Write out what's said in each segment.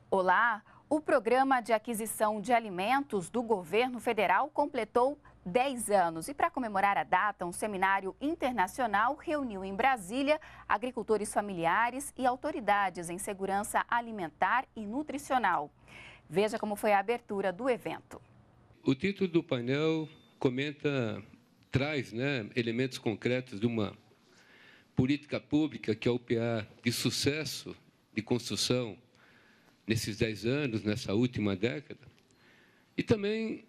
Olá! O Programa de Aquisição de Alimentos do Governo Federal completou 10 anos. E para comemorar a data, um seminário internacional reuniu em Brasília agricultores familiares e autoridades em segurança alimentar e nutricional. Veja como foi a abertura do evento. O título do painel traz elementos concretos de uma política pública que é o PA de sucesso de construção nesses 10 anos, nessa última década. E também,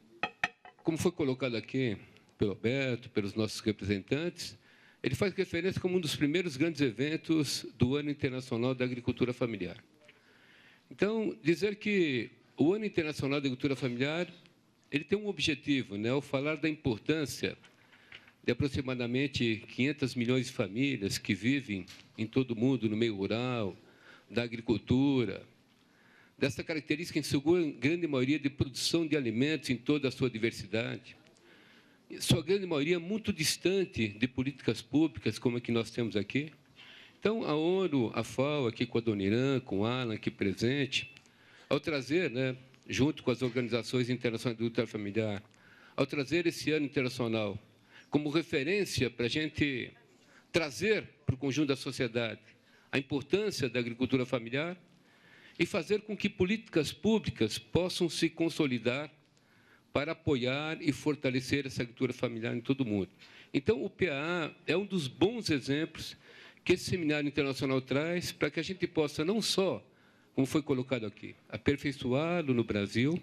como foi colocado aqui pelo Alberto, pelos nossos representantes, ele faz referência como um dos primeiros grandes eventos do Ano Internacional da Agricultura Familiar. Então, dizer que o Ano Internacional da Agricultura Familiar, ele tem um objetivo, ao falar da importância de aproximadamente 500 milhões de famílias que vivem em todo o mundo, no meio rural, da agricultura, dessa característica, em sua grande maioria, de produção de alimentos em toda a sua diversidade. Sua grande maioria muito distante de políticas públicas, como a que nós temos aqui. Então, a ONU, a FAO, aqui com a Dona Irã, com o Alan aqui presente, ao trazer, junto com as organizações internacionais de agricultura familiar, ao trazer esse ano internacional como referência para a gente trazer para o conjunto da sociedade a importância da agricultura familiar, e fazer com que políticas públicas possam se consolidar para apoiar e fortalecer essa agricultura familiar em todo o mundo. Então, o PAA é um dos bons exemplos que esse seminário internacional traz para que a gente possa não só, como foi colocado aqui, aperfeiçoá-lo no Brasil,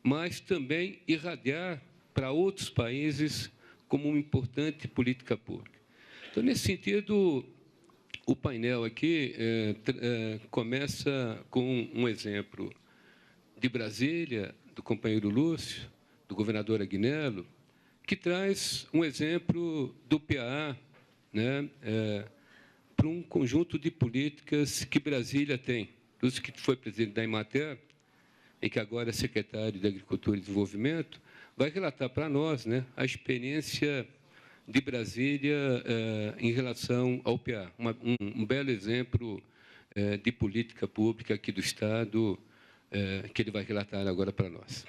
mas também irradiar para outros países como uma importante política pública. Então, nesse sentido, o painel aqui começa com um exemplo de Brasília, do companheiro Lúcio, do governador Agnello, que traz um exemplo do PAA, para um conjunto de políticas que Brasília tem. Lúcio, que foi presidente da Emater, e que agora é secretário de Agricultura e Desenvolvimento, vai relatar para nós a experiência de Brasília em relação ao PA. Um belo exemplo de política pública aqui do Estado, que ele vai relatar agora para nós.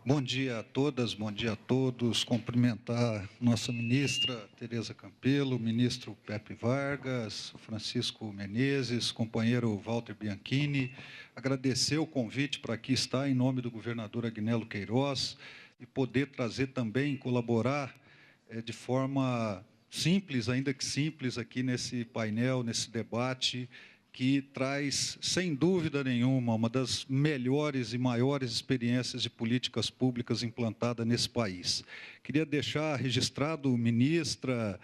Bom dia a todas, bom dia a todos. Cumprimentar nossa ministra Tereza Campelo, ministro Pepe Vargas, Francisco Menezes, companheiro Walter Bianchini. Agradecer o convite para aqui estar em nome do governador Agnello Queiroz e poder trazer também, colaborar de forma simples, ainda que simples, aqui nesse painel, nesse debate, que traz, sem dúvida nenhuma, uma das melhores e maiores experiências de políticas públicas implantadas nesse país. Queria deixar registrado, ministra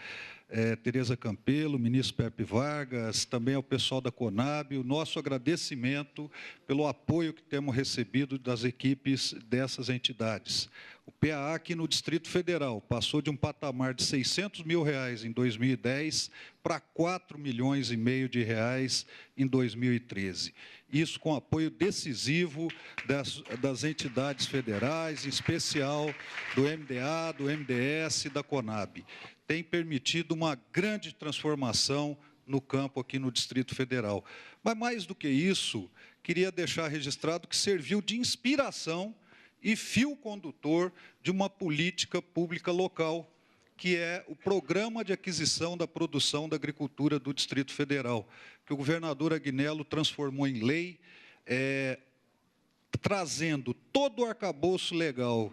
Tereza Campelo, ministro Pepe Vargas, também ao pessoal da Conab, o nosso agradecimento pelo apoio que temos recebido das equipes dessas entidades. O PAA aqui no Distrito Federal passou de um patamar de R$600 mil em 2010 para R$4,5 milhões em 2013. Isso com apoio decisivo das entidades federais, em especial do MDA, do MDS e da Conab. Tem permitido uma grande transformação no campo aqui no Distrito Federal. Mas, mais do que isso, queria deixar registrado que serviu de inspiração e fio condutor de uma política pública local, que é o Programa de Aquisição da Produção da Agricultura do Distrito Federal, que o governador Agnello transformou em lei, trazendo todo o arcabouço legal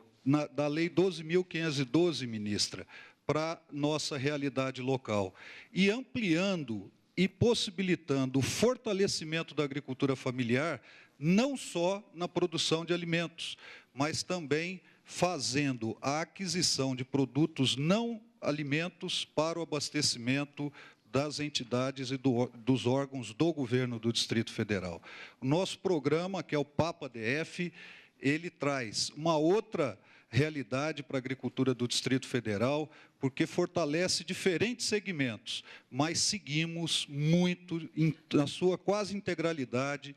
da Lei 12.512, ministra, para nossa realidade local, e ampliando e possibilitando o fortalecimento da agricultura familiar, não só na produção de alimentos, mas também fazendo a aquisição de produtos não alimentos para o abastecimento das entidades e dos órgãos do governo do Distrito Federal. O nosso programa, que é o PAPA-DF, ele traz uma outra realidade para a agricultura do Distrito Federal, porque fortalece diferentes segmentos, mas seguimos muito, na sua quase integralidade,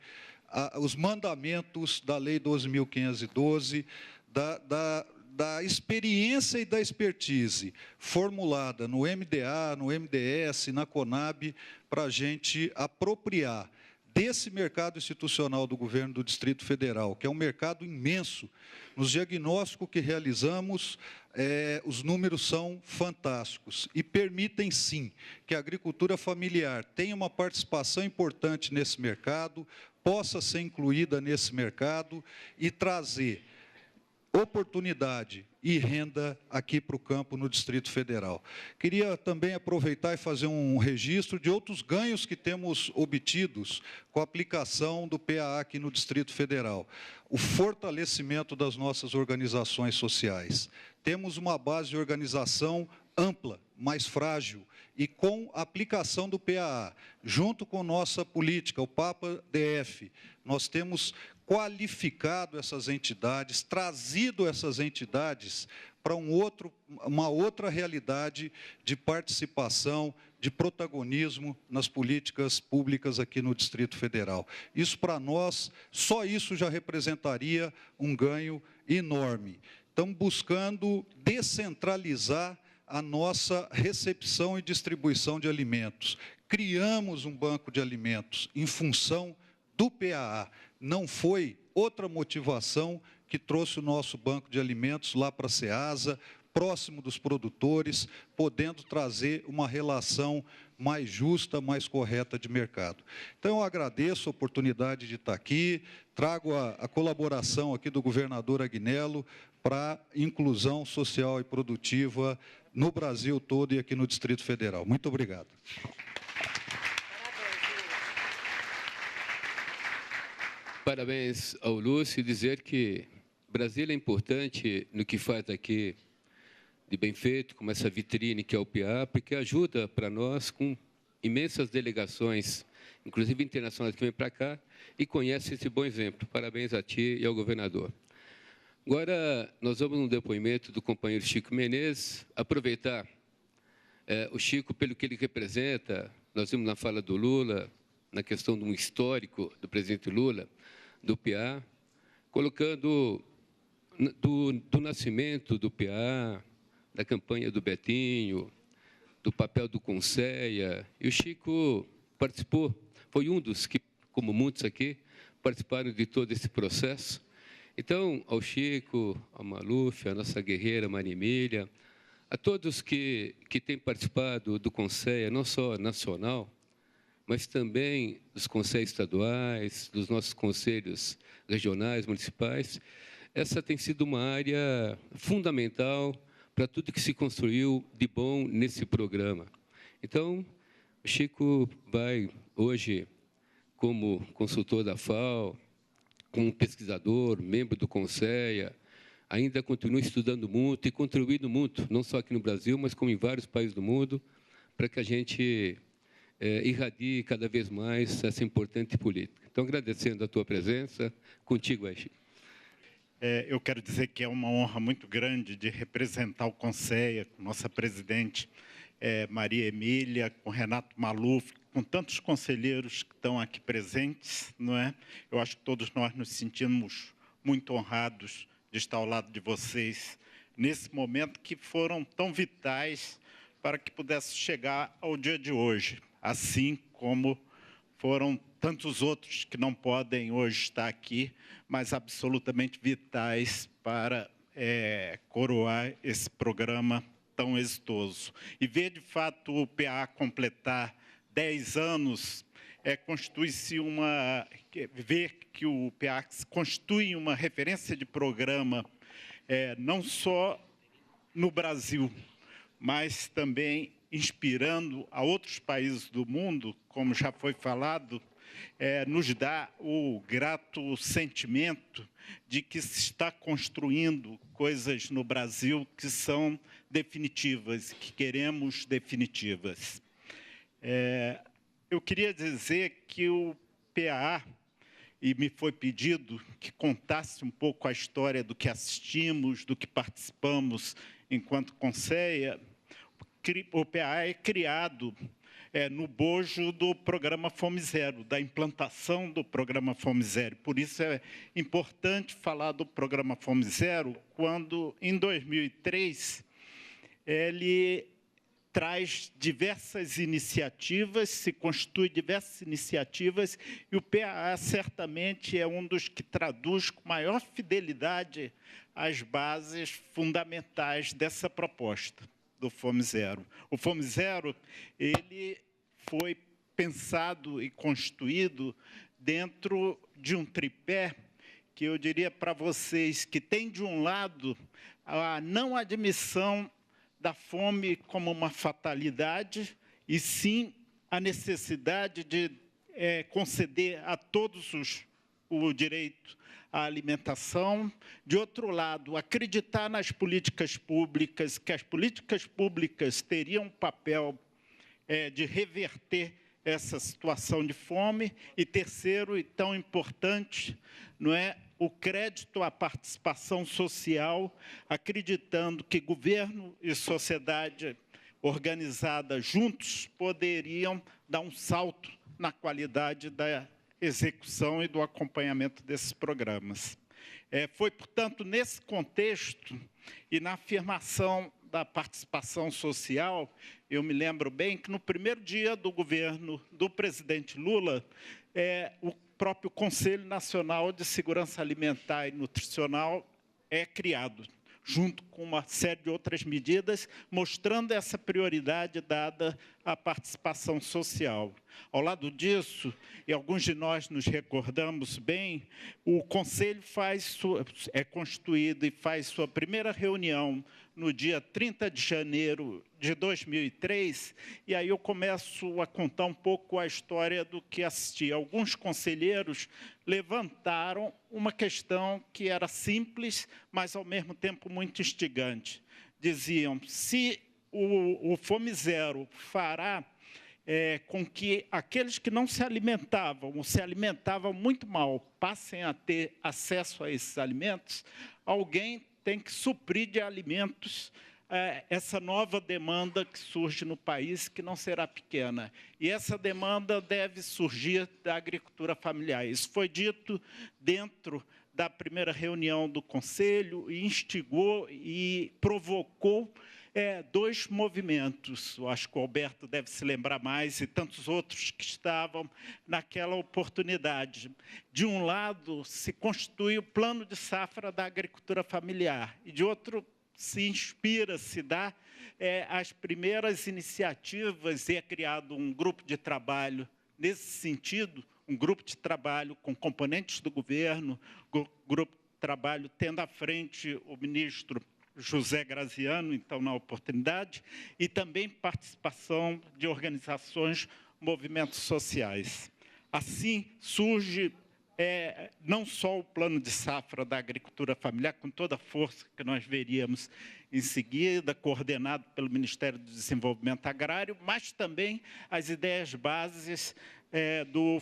os mandamentos da Lei 12.512, da experiência e da expertise formulada no MDA, no MDS, na Conab, para a gente apropriar desse mercado institucional do governo do Distrito Federal, que é um mercado imenso. Nos diagnósticos que realizamos, os números são fantásticos e permitem, sim, que a agricultura familiar tenha uma participação importante nesse mercado, possa ser incluída nesse mercado e trazer oportunidade e renda aqui para o campo no Distrito Federal. Queria também aproveitar e fazer um registro de outros ganhos que temos obtidos com a aplicação do PAA aqui no Distrito Federal. O fortalecimento das nossas organizações sociais. Temos uma base de organização ampla, mais frágil, e com a aplicação do PAA, junto com nossa política, o PAPA-DF, nós temos qualificado essas entidades, trazido essas entidades para uma outra realidade de participação, de protagonismo nas políticas públicas aqui no Distrito Federal. Isso, para nós, só isso já representaria um ganho enorme. Estamos buscando descentralizar a nossa recepção e distribuição de alimentos. Criamos um banco de alimentos em função do PAA. Não foi outra motivação que trouxe o nosso banco de alimentos lá para a Ceasa, próximo dos produtores, podendo trazer uma relação mais justa, mais correta de mercado. Então, eu agradeço a oportunidade de estar aqui, trago a colaboração aqui do governador Agnello para a inclusão social e produtiva no Brasil todo e aqui no Distrito Federal. Muito obrigado. Parabéns ao Lúcio e dizer que Brasília é importante no que faz aqui de bem feito, como essa vitrine que é o PA, porque ajuda para nós com imensas delegações, inclusive internacionais, que vêm para cá e conhecem esse bom exemplo. Parabéns a ti e ao governador. Agora, nós vamos num depoimento do companheiro Chico Menezes, aproveitar o Chico pelo que ele representa. Nós vimos na fala do Lula, na questão de um histórico do presidente Lula, do PA, colocando do nascimento do PA, da campanha do Betinho, do papel do Conceia. E o Chico participou, foi um dos que, como muitos aqui, participaram de todo esse processo. Então, ao Chico, ao Maluf, à nossa guerreira Maria Emília, a todos que têm participado do Conceia, não só nacional, mas também dos conselhos estaduais, dos nossos conselhos regionais, municipais, essa tem sido uma área fundamental para tudo que se construiu de bom nesse programa. Então, o Chico vai, hoje, como consultor da FAO, como pesquisador, membro do Conceia, ainda continua estudando muito e contribuindo muito, não só aqui no Brasil, mas como em vários países do mundo, para que a gente irradie cada vez mais essa importante política. Então, agradecendo a tua presença, contigo, Chico. Eu quero dizer que é uma honra muito grande de representar o Conceia, com nossa presidente Maria Emília, com Renato Maluf, com tantos conselheiros que estão aqui presentes, não é? Eu acho que todos nós nos sentimos muito honrados de estar ao lado de vocês nesse momento que foram tão vitais para que pudesse chegar ao dia de hoje, assim como foram tantos outros que não podem hoje estar aqui, mas absolutamente vitais para coroar esse programa tão exitoso. E ver, de fato, o PA completar 10 anos, constitui-se ver que o PA constitui uma referência de programa, não só no Brasil, mas também inspirando a outros países do mundo, como já foi falado, nos dá o grato sentimento de que se está construindo coisas no Brasil que são definitivas, que queremos definitivas. Eu queria dizer que o PAA, e me foi pedido que contasse um pouco a história do que assistimos, do que participamos enquanto Conceia. O PAA é criado no bojo do programa Fome Zero, da implantação do programa Fome Zero. Por isso é importante falar do programa Fome Zero, quando, em 2003, ele traz diversas iniciativas, se constitui diversas iniciativas, e o PAA certamente é um dos que traduz com maior fidelidade as bases fundamentais dessa proposta do Fome Zero. O Fome Zero, ele foi pensado e constituído dentro de um tripé que eu diria para vocês que tem, de um lado, a não admissão da fome como uma fatalidade, e sim a necessidade de conceder a todos o direito à alimentação. De outro lado, acreditar nas políticas públicas, que as políticas públicas teriam um papel de reverter essa situação de fome. E terceiro, e tão importante, não é, o crédito à participação social, acreditando que governo e sociedade organizada juntos poderiam dar um salto na qualidade da execução e do acompanhamento desses programas. Foi, portanto, nesse contexto e na afirmação da participação social, eu me lembro bem que no primeiro dia do governo do presidente Lula, o próprio Conselho Nacional de Segurança Alimentar e Nutricional é criado, junto com uma série de outras medidas, mostrando essa prioridade dada à participação social. Ao lado disso, e alguns de nós nos recordamos bem, o Conselho é constituído e faz sua primeira reunião no dia 30 de janeiro de 2003, e aí eu começo a contar um pouco a história do que assisti. Alguns conselheiros levantaram uma questão que era simples, mas, ao mesmo tempo, muito instigante. Diziam, se o Fome Zero fará com que aqueles que não se alimentavam, ou se alimentavam muito mal, passem a ter acesso a esses alimentos, alguém tem que suprir de alimentos essa nova demanda que surge no país, que não será pequena. E essa demanda deve surgir da agricultura familiar. Isso foi dito dentro da primeira reunião do Conselho e instigou e provocou dois movimentos. Eu acho que o Alberto deve se lembrar mais, e tantos outros que estavam naquela oportunidade. De um lado, se constitui o plano de safra da agricultura familiar, e de outro, se inspira, se dá as primeiras iniciativas, e é criado um grupo de trabalho nesse sentido, um grupo de trabalho com componentes do governo, grupo de trabalho tendo à frente o ministro José Graziano, então, na oportunidade, e também participação de organizações, movimentos sociais. Assim, surge não só o plano de safra da agricultura familiar, com toda a força que nós veríamos em seguida, coordenado pelo Ministério do Desenvolvimento Agrário, mas também as ideias bases do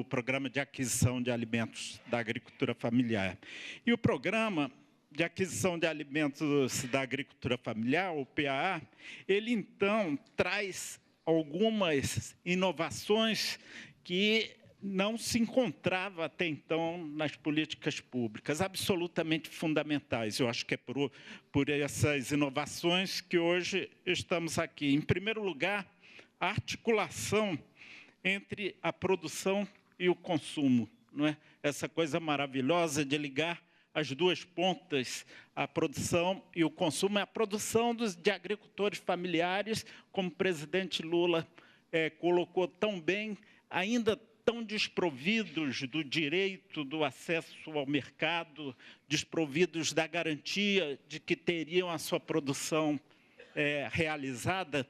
Programa de Aquisição de Alimentos da Agricultura Familiar. E o Programa de Aquisição de Alimentos da Agricultura Familiar, o PAA, ele, então, traz algumas inovações que não se encontrava até então nas políticas públicas, absolutamente fundamentais. Eu acho que é por essas inovações que hoje estamos aqui. Em primeiro lugar, a articulação entre a produção e o consumo, não é? Essa coisa maravilhosa de ligar as duas pontas, a produção e o consumo. É a produção de agricultores familiares, como o presidente Lula colocou tão bem, ainda tão desprovidos do direito do acesso ao mercado, desprovidos da garantia de que teriam a sua produção realizada,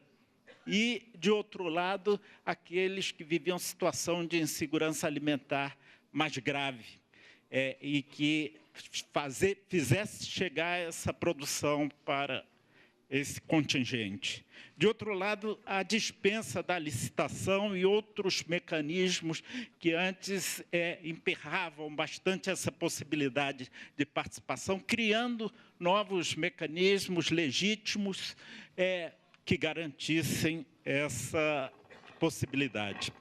e, de outro lado, aqueles que viviam situação de insegurança alimentar mais grave, e que fizesse chegar essa produção para esse contingente. De outro lado, a dispensa da licitação e outros mecanismos que antes emperravam bastante essa possibilidade de participação, criando novos mecanismos legítimos que garantissem essa possibilidade.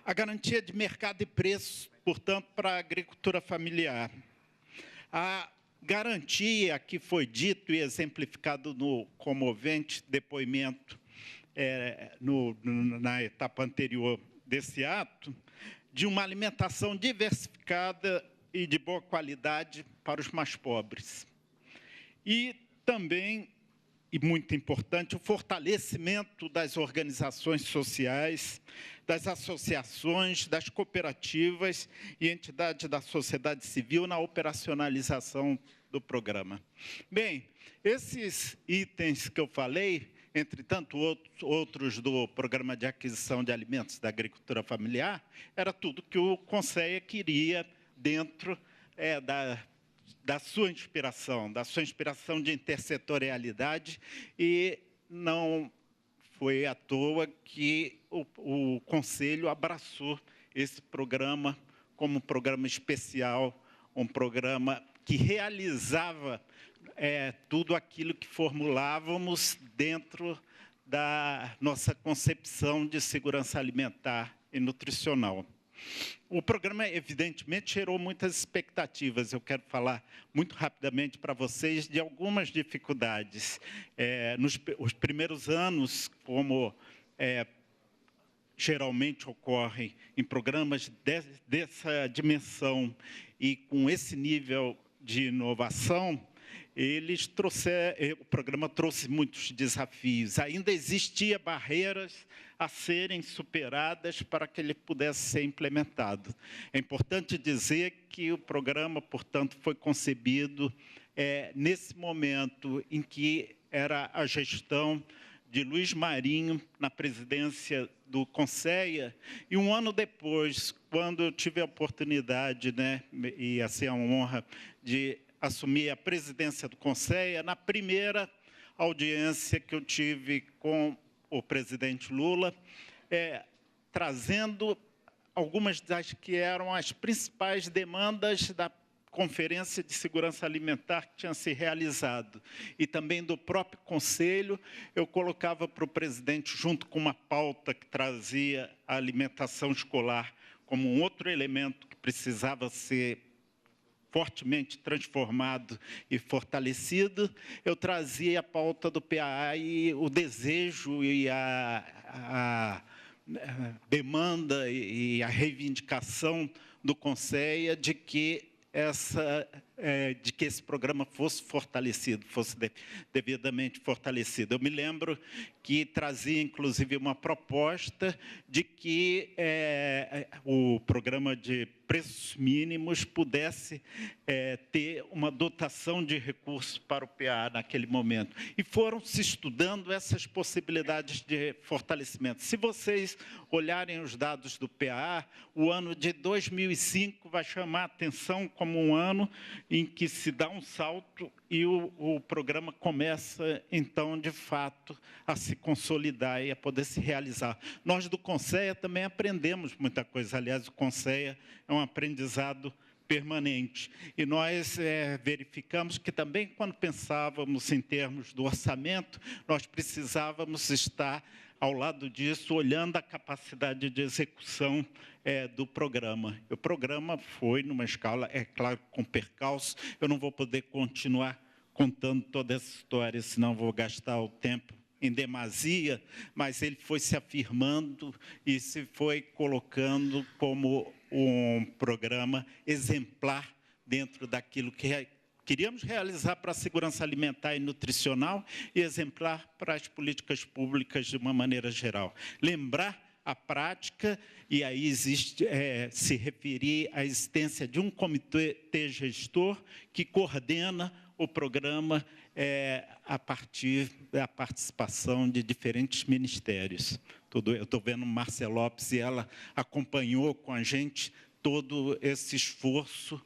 A garantia de mercado e preço, portanto, para a agricultura familiar. A garantir, aqui foi dito e exemplificado no comovente depoimento na etapa anterior desse ato, de uma alimentação diversificada e de boa qualidade para os mais pobres. E também, e muito importante, o fortalecimento das organizações sociais, das associações, das cooperativas e entidades da sociedade civil na operacionalização do programa. Bem, esses itens que eu falei, entre tantos outros do Programa de Aquisição de Alimentos da Agricultura Familiar, era tudo que o Conceia queria dentro da sua inspiração de intersetorialidade, e não foi à toa que o Conselho abraçou esse programa como um programa especial, um programa que realizava tudo aquilo que formulávamos dentro da nossa concepção de segurança alimentar e nutricional. O programa, evidentemente, gerou muitas expectativas. Eu quero falar muito rapidamente para vocês de algumas dificuldades. Nos primeiros anos, como geralmente ocorre em programas dessa dimensão e com esse nível de inovação, o programa trouxe muitos desafios. Ainda existiam barreiras a serem superadas para que ele pudesse ser implementado. É importante dizer que o programa, portanto, foi concebido nesse momento em que era a gestão de Luiz Marinho na presidência do Conceia, e um ano depois, quando eu tive a oportunidade, e assim a honra de assumir a presidência do Conceia, na primeira audiência que eu tive com o presidente Lula, trazendo algumas das que eram as principais demandas da Conferência de Segurança Alimentar que tinha se realizado, e também do próprio Conselho. Eu colocava para o presidente, junto com uma pauta que trazia a alimentação escolar como um outro elemento que precisava ser fortemente transformado e fortalecido, eu trazia a pauta do PAA e o desejo e a demanda e a reivindicação do Conceia de que esse programa fosse fortalecido, fosse devidamente fortalecido. Eu me lembro que trazia, inclusive, uma proposta de que o programa de preços mínimos pudesse ter uma dotação de recursos para o PA naquele momento. E foram se estudando essas possibilidades de fortalecimento. Se vocês olharem os dados do PA, o ano de 2005 vai chamar a atenção como um ano em que se dá um salto e o programa começa, então, de fato, a se consolidar e a poder se realizar. Nós, do Conceia, também aprendemos muita coisa. Aliás, o Conceia é um aprendizado permanente. E nós verificamos que também, quando pensávamos em termos do orçamento, nós precisávamos estar ao lado disso, olhando a capacidade de execução do programa. O programa foi numa escala, é claro, com percalço. Eu não vou poder continuar contando toda essa história, senão vou gastar o tempo em demasia, mas ele foi se afirmando e se foi colocando como um programa exemplar dentro daquilo que queríamos realizar para a segurança alimentar e nutricional e exemplar para as políticas públicas de uma maneira geral. Lembrar a prática, e aí existe, se referir à existência de um comitê gestor que coordena o programa a partir da participação de diferentes ministérios. Eu estou vendo Márcia Lopes, e ela acompanhou com a gente todo esse esforço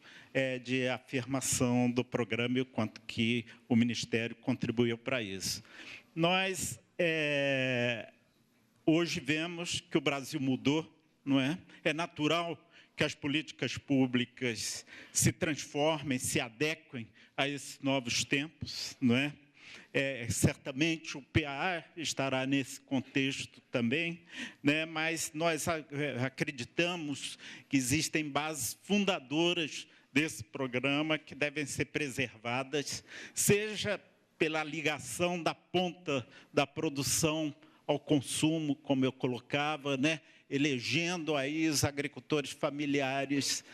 de afirmação do programa e o quanto que o Ministério contribuiu para isso. Nós, hoje, vemos que o Brasil mudou, não é? É natural que as políticas públicas se transformem, se adequem a esses novos tempos, não é? Certamente o PAA estará nesse contexto também, né? Mas nós acreditamos que existem bases fundadoras desse programa que devem ser preservadas, seja pela ligação da ponta da produção ao consumo, como eu colocava, né? Elegendo aí os agricultores familiares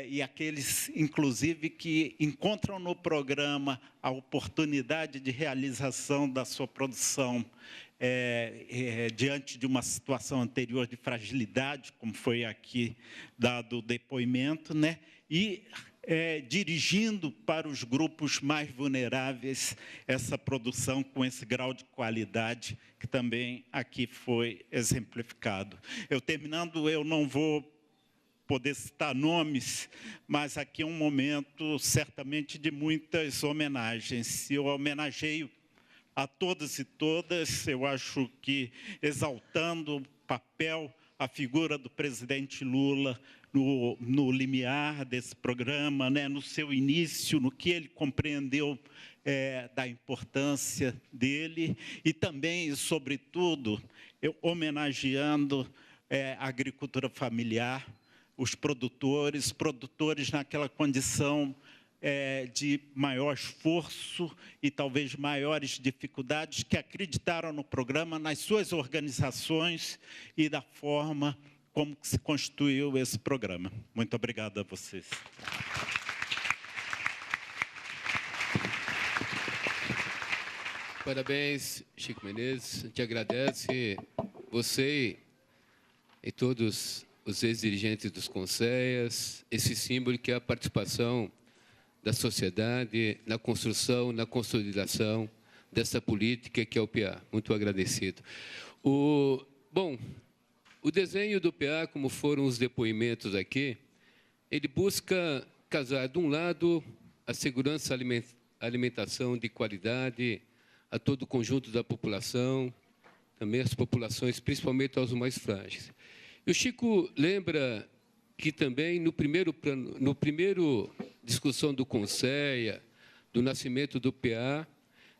e aqueles, inclusive, que encontram no programa a oportunidade de realização da sua produção diante de uma situação anterior de fragilidade, como foi aqui dado o depoimento, né? E dirigindo para os grupos mais vulneráveis essa produção com esse grau de qualidade que também aqui foi exemplificado. Terminando, eu não vou poder citar nomes, mas aqui é um momento, certamente, de muitas homenagens. Eu homenageio a todas e todas, eu acho que exaltando o papel, a figura do presidente Lula no limiar desse programa, né, no seu início, no que ele compreendeu da importância dele, e também, e sobretudo, homenageando a agricultura familiar, os produtores naquela condição de maior esforço e talvez maiores dificuldades, que acreditaram no programa, nas suas organizações e da forma como se constituiu esse programa. Muito obrigado a vocês. Parabéns, Chico Menezes. A gente agradece você e todos os ex-dirigentes dos Conselhos, esse símbolo que é a participação da sociedade na construção, na consolidação dessa política que é o PA. Muito agradecido. Bom, o desenho do PA, como foram os depoimentos aqui, ele busca casar, de um lado, a segurança alimentação de qualidade a todo o conjunto da população, também as populações, principalmente aos mais frágeis. E o Chico lembra que também, no primeiro discussão do Conselho, do nascimento do PA,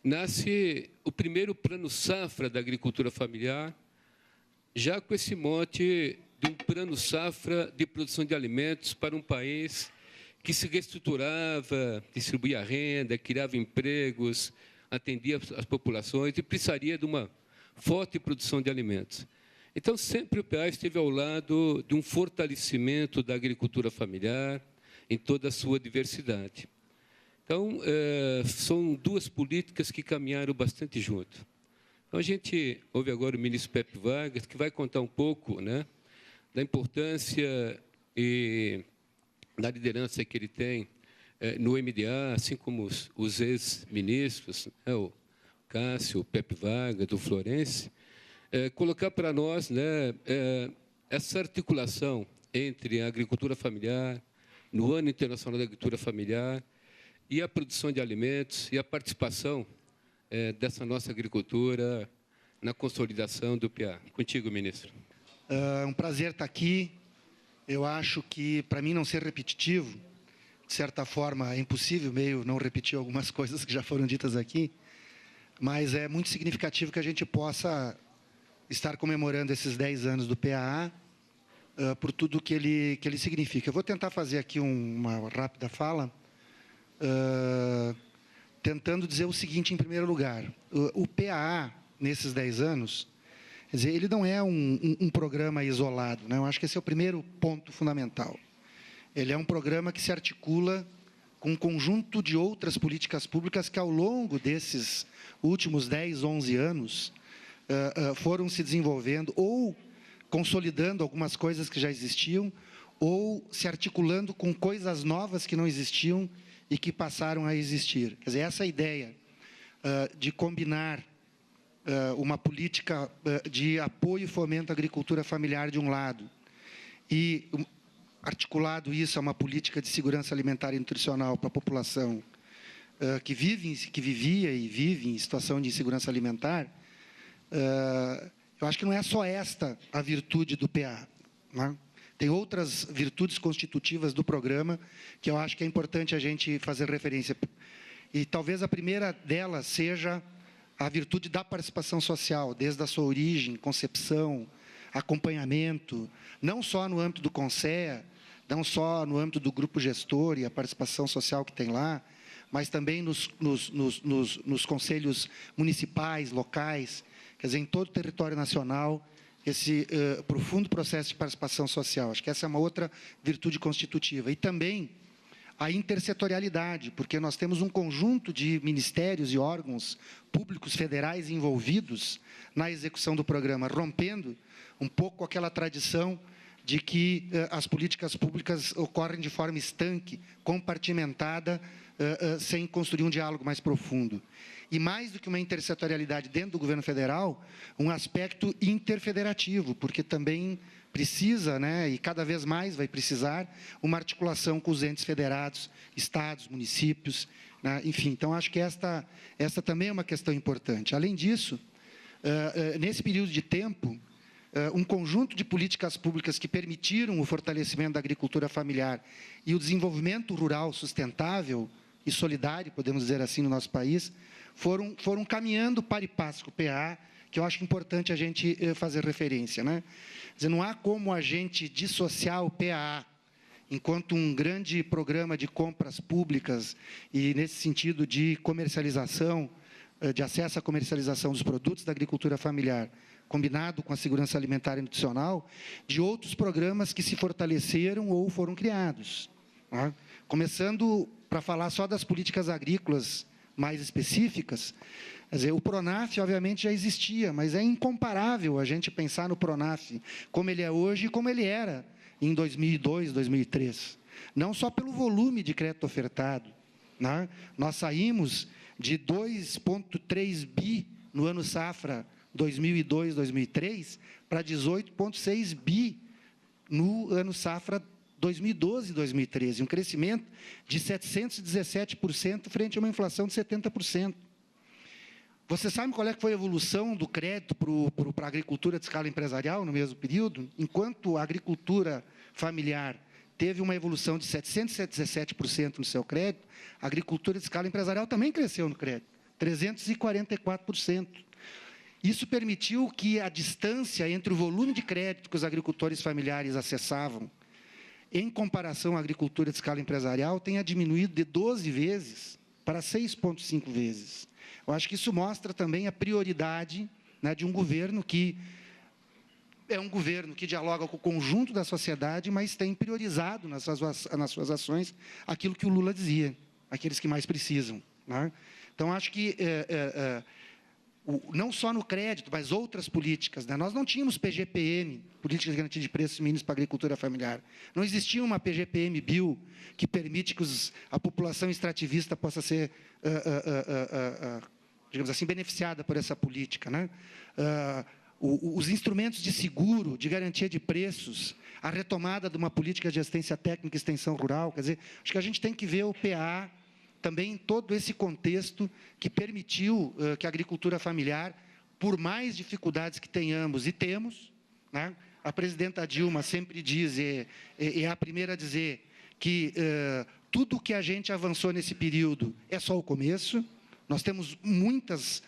nasce o primeiro plano safra da agricultura familiar, já com esse mote de um plano safra de produção de alimentos para um país que se reestruturava, distribuía renda, criava empregos, atendia as populações e precisaria de uma forte produção de alimentos. Então, sempre o PA esteve ao lado de um fortalecimento da agricultura familiar em toda a sua diversidade. Então, são duas políticas que caminharam bastante junto. Então, a gente ouve agora o ministro Pepe Vargas, que vai contar um pouco, né, da importância e da liderança que ele tem no MDA, assim como os ex-ministros, né, o Cássio, o Pepe Vargas, do Florense, colocar para nós, né, essa articulação entre a agricultura familiar, no Ano Internacional da Agricultura Familiar, e a produção de alimentos e a participação dessa nossa agricultura na consolidação do PA. Contigo, ministro. É um prazer estar aqui. Eu acho que, para mim não ser repetitivo, de certa forma é impossível meio não repetir algumas coisas que já foram ditas aqui, mas é muito significativo que a gente possa estar comemorando esses 10 anos do PAA por tudo que ele significa. Eu vou tentar fazer aqui uma rápida fala, tentando dizer o seguinte, em primeiro lugar. O PAA, nesses 10 anos, quer dizer, ele não é um programa isolado, né? Eu acho que esse é o primeiro ponto fundamental. Ele é um programa que se articula com um conjunto de outras políticas públicas que, ao longo desses últimos 10, 11 anos, foram se desenvolvendo ou consolidando algumas coisas que já existiam ou se articulando com coisas novas que não existiam e que passaram a existir. Quer dizer, essa ideia de combinar uma política de apoio e fomento à agricultura familiar de um lado e articulado isso a uma política de segurança alimentar e nutricional para a população que vivia e vive em situação de insegurança alimentar, eu acho que não é só esta a virtude do PA, né? Tem outras virtudes constitutivas do programa que eu acho que é importante a gente fazer referência. E talvez a primeira delas seja a virtude da participação social, desde a sua origem, concepção, acompanhamento, não só no âmbito do CONSEA, não só no âmbito do grupo gestor e a participação social que tem lá, mas também nos conselhos municipais, locais, quer dizer, em todo o território nacional, esse profundo processo de participação social. Acho que essa é uma outra virtude constitutiva. E também a intersetorialidade, porque nós temos um conjunto de ministérios e órgãos públicos federais envolvidos na execução do programa, rompendo um pouco aquela tradição de que as políticas públicas ocorrem de forma estanque, compartimentada, sem construir um diálogo mais profundo. E mais do que uma intersetorialidade dentro do governo federal, um aspecto interfederativo, porque também precisa, né, e cada vez mais vai precisar, uma articulação com os entes federados, estados, municípios, né, enfim. Então, acho que esta também é uma questão importante. Além disso, nesse período de tempo, um conjunto de políticas públicas que permitiram o fortalecimento da agricultura familiar e o desenvolvimento rural sustentável e solidário, podemos dizer assim, no nosso país, foram caminhando para e passo com o PA, que eu acho importante a gente fazer referência, né? Quer dizer, não há como a gente dissociar o PA enquanto um grande programa de compras públicas e, nesse sentido, de comercialização, de acesso à comercialização dos produtos da agricultura familiar, combinado com a segurança alimentar e nutricional, de outros programas que se fortaleceram ou foram criados. Tá? Começando para falar só das políticas agrícolas mais específicas, quer dizer, o PRONAF, obviamente, já existia, mas é incomparável a gente pensar no PRONAF como ele é hoje e como ele era em 2002, 2003. Não só pelo volume de crédito ofertado. Né? Nós saímos de 2,3 bi no ano safra 2002, 2003, para 18,6 bi no ano safra 2012, 2013, um crescimento de 717% frente a uma inflação de 70%. Você sabe qual é que foi a evolução do crédito para a agricultura de escala empresarial no mesmo período? Enquanto a agricultura familiar teve uma evolução de 717% no seu crédito, a agricultura de escala empresarial também cresceu no crédito, 344%. Isso permitiu que a distância entre o volume de crédito que os agricultores familiares acessavam em comparação à agricultura de escala empresarial tenha diminuído de 12 vezes para 6,5 vezes. Eu acho que isso mostra também a prioridade, né, de um governo que é um governo que dialoga com o conjunto da sociedade, mas tem priorizado nas suas ações aquilo que o Lula dizia, aqueles que mais precisam. Né? Então, acho que não só no crédito, mas outras políticas. Né? Nós não tínhamos PGPM, Políticas de Garantia de Preços Mínimos para a Agricultura Familiar. Não existia uma PGPM Bill que permite que a população extrativista possa ser, digamos assim, beneficiada por essa política. Né? Os instrumentos de seguro, de garantia de preços, a retomada de uma política de assistência técnica e extensão rural. Quer dizer, acho que a gente tem que ver o PA também em todo esse contexto que permitiu que a agricultura familiar, por mais dificuldades que tenhamos, e temos, né, a presidenta Dilma sempre diz, é a primeira a dizer, que tudo o que a gente avançou nesse período é só o começo, nós temos muitas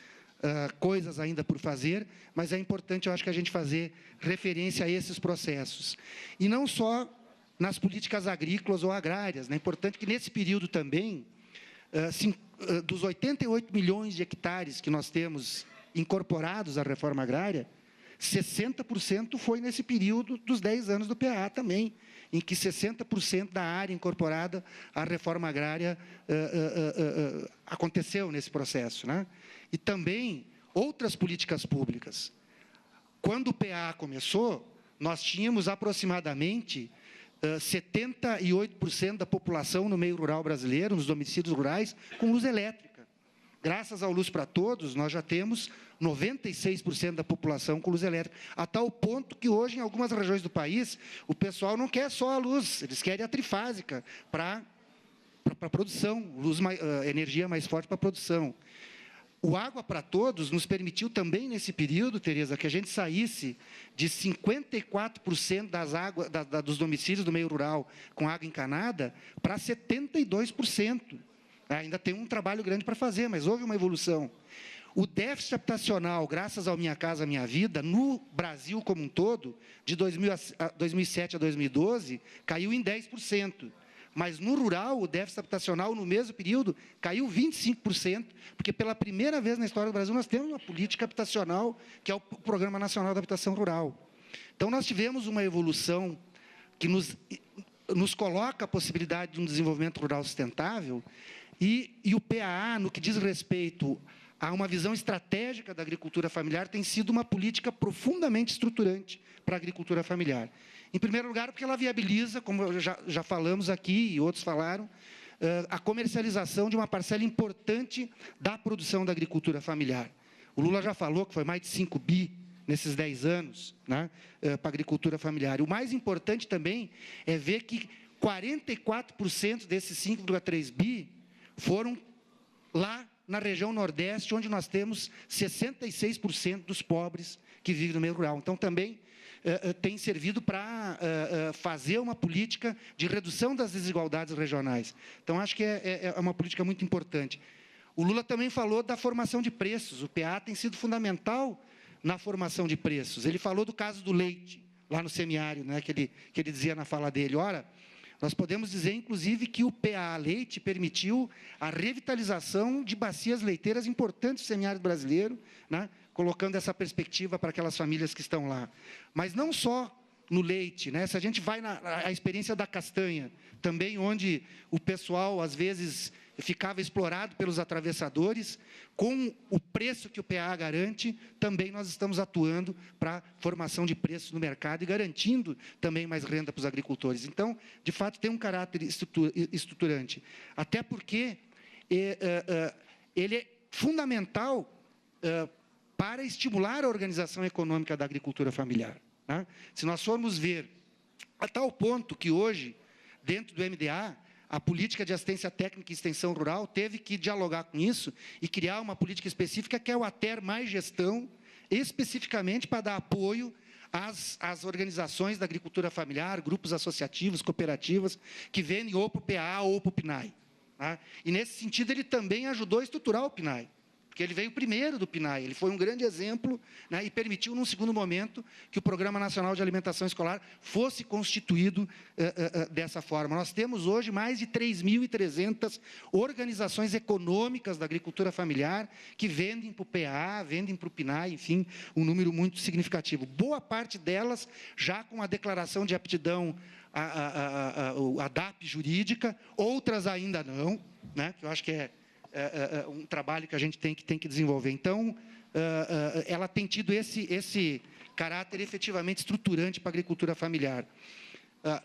coisas ainda por fazer, mas é importante, eu acho, que a gente fazer referência a esses processos. E não só nas políticas agrícolas ou agrárias, né? É importante que, nesse período também, dos 88 milhões de hectares que nós temos incorporados à reforma agrária, 60% foi nesse período dos 10 anos do PA também, em que 60% da área incorporada à reforma agrária aconteceu nesse processo. Né? E também outras políticas públicas. Quando o PA começou, nós tínhamos aproximadamente 78% da população no meio rural brasileiro, nos domicílios rurais, com luz elétrica. Graças ao Luz para Todos, nós já temos 96% da população com luz elétrica, a tal ponto que hoje, em algumas regiões do país, o pessoal não quer só a luz, eles querem a trifásica para a produção, energia mais forte para a produção. O Água para Todos nos permitiu também, nesse período, Tereza, que a gente saísse de 54% dos domicílios do meio rural com água encanada para 72%. Ainda tem um trabalho grande para fazer, mas houve uma evolução. O déficit habitacional, graças ao Minha Casa Minha Vida, no Brasil como um todo, de 2007 a 2012, caiu em 10%. Mas no rural, o déficit habitacional, no mesmo período, caiu 25%, porque pela primeira vez na história do Brasil, nós temos uma política habitacional, que é o Programa Nacional da Habitação Rural. Então, nós tivemos uma evolução que nos coloca a possibilidade de um desenvolvimento rural sustentável, e o PAA, no que diz respeito a uma visão estratégica da agricultura familiar, tem sido uma política profundamente estruturante para a agricultura familiar. Em primeiro lugar, porque ela viabiliza, como já falamos aqui e outros falaram, a comercialização de uma parcela importante da produção da agricultura familiar. O Lula já falou que foi mais de 5 bi nesses 10 anos, né, para a agricultura familiar. E o mais importante também é ver que 44% desses 5,3 bi foram lá na região Nordeste, onde nós temos 66% dos pobres que vivem no meio rural. Então, também tem servido para fazer uma política de redução das desigualdades regionais. Então, acho que é uma política muito importante. O Lula também falou da formação de preços. O PA tem sido fundamental na formação de preços. Ele falou do caso do leite, lá no semiárido, né, que ele dizia na fala dele. Ora, nós podemos dizer, inclusive, que o PA Leite permitiu a revitalização de bacias leiteiras importantes do semiárido brasileiro, né, colocando essa perspectiva para aquelas famílias que estão lá. Mas não só no leite, né? Se a gente vai na experiência da castanha, também onde o pessoal, às vezes, ficava explorado pelos atravessadores, com o preço que o PA garante, também nós estamos atuando para a formação de preços no mercado e garantindo também mais renda para os agricultores. Então, de fato, tem um caráter estruturante. Até porque ele é fundamental para estimular a organização econômica da agricultura familiar, né? Se nós formos ver, a tal ponto que hoje, dentro do MDA, a política de assistência técnica e extensão rural teve que dialogar com isso e criar uma política específica, que é o ATER mais gestão, especificamente para dar apoio às organizações da agricultura familiar, grupos associativos, cooperativas, que vendem ou para o PA ou para o PNAE. Tá? E, nesse sentido, ele também ajudou a estruturar o PNAE, porque ele veio primeiro do PNAE, ele foi um grande exemplo, né, e permitiu, num segundo momento, que o Programa Nacional de Alimentação Escolar fosse constituído dessa forma. Nós temos hoje mais de 3.300 organizações econômicas da agricultura familiar que vendem para o PA, vendem para o PNAE, enfim, um número muito significativo. Boa parte delas já com a declaração de aptidão a DAP jurídica, outras ainda não, né, que eu acho que é um trabalho que a gente tem que desenvolver. Então, ela tem tido esse caráter efetivamente estruturante para a agricultura familiar.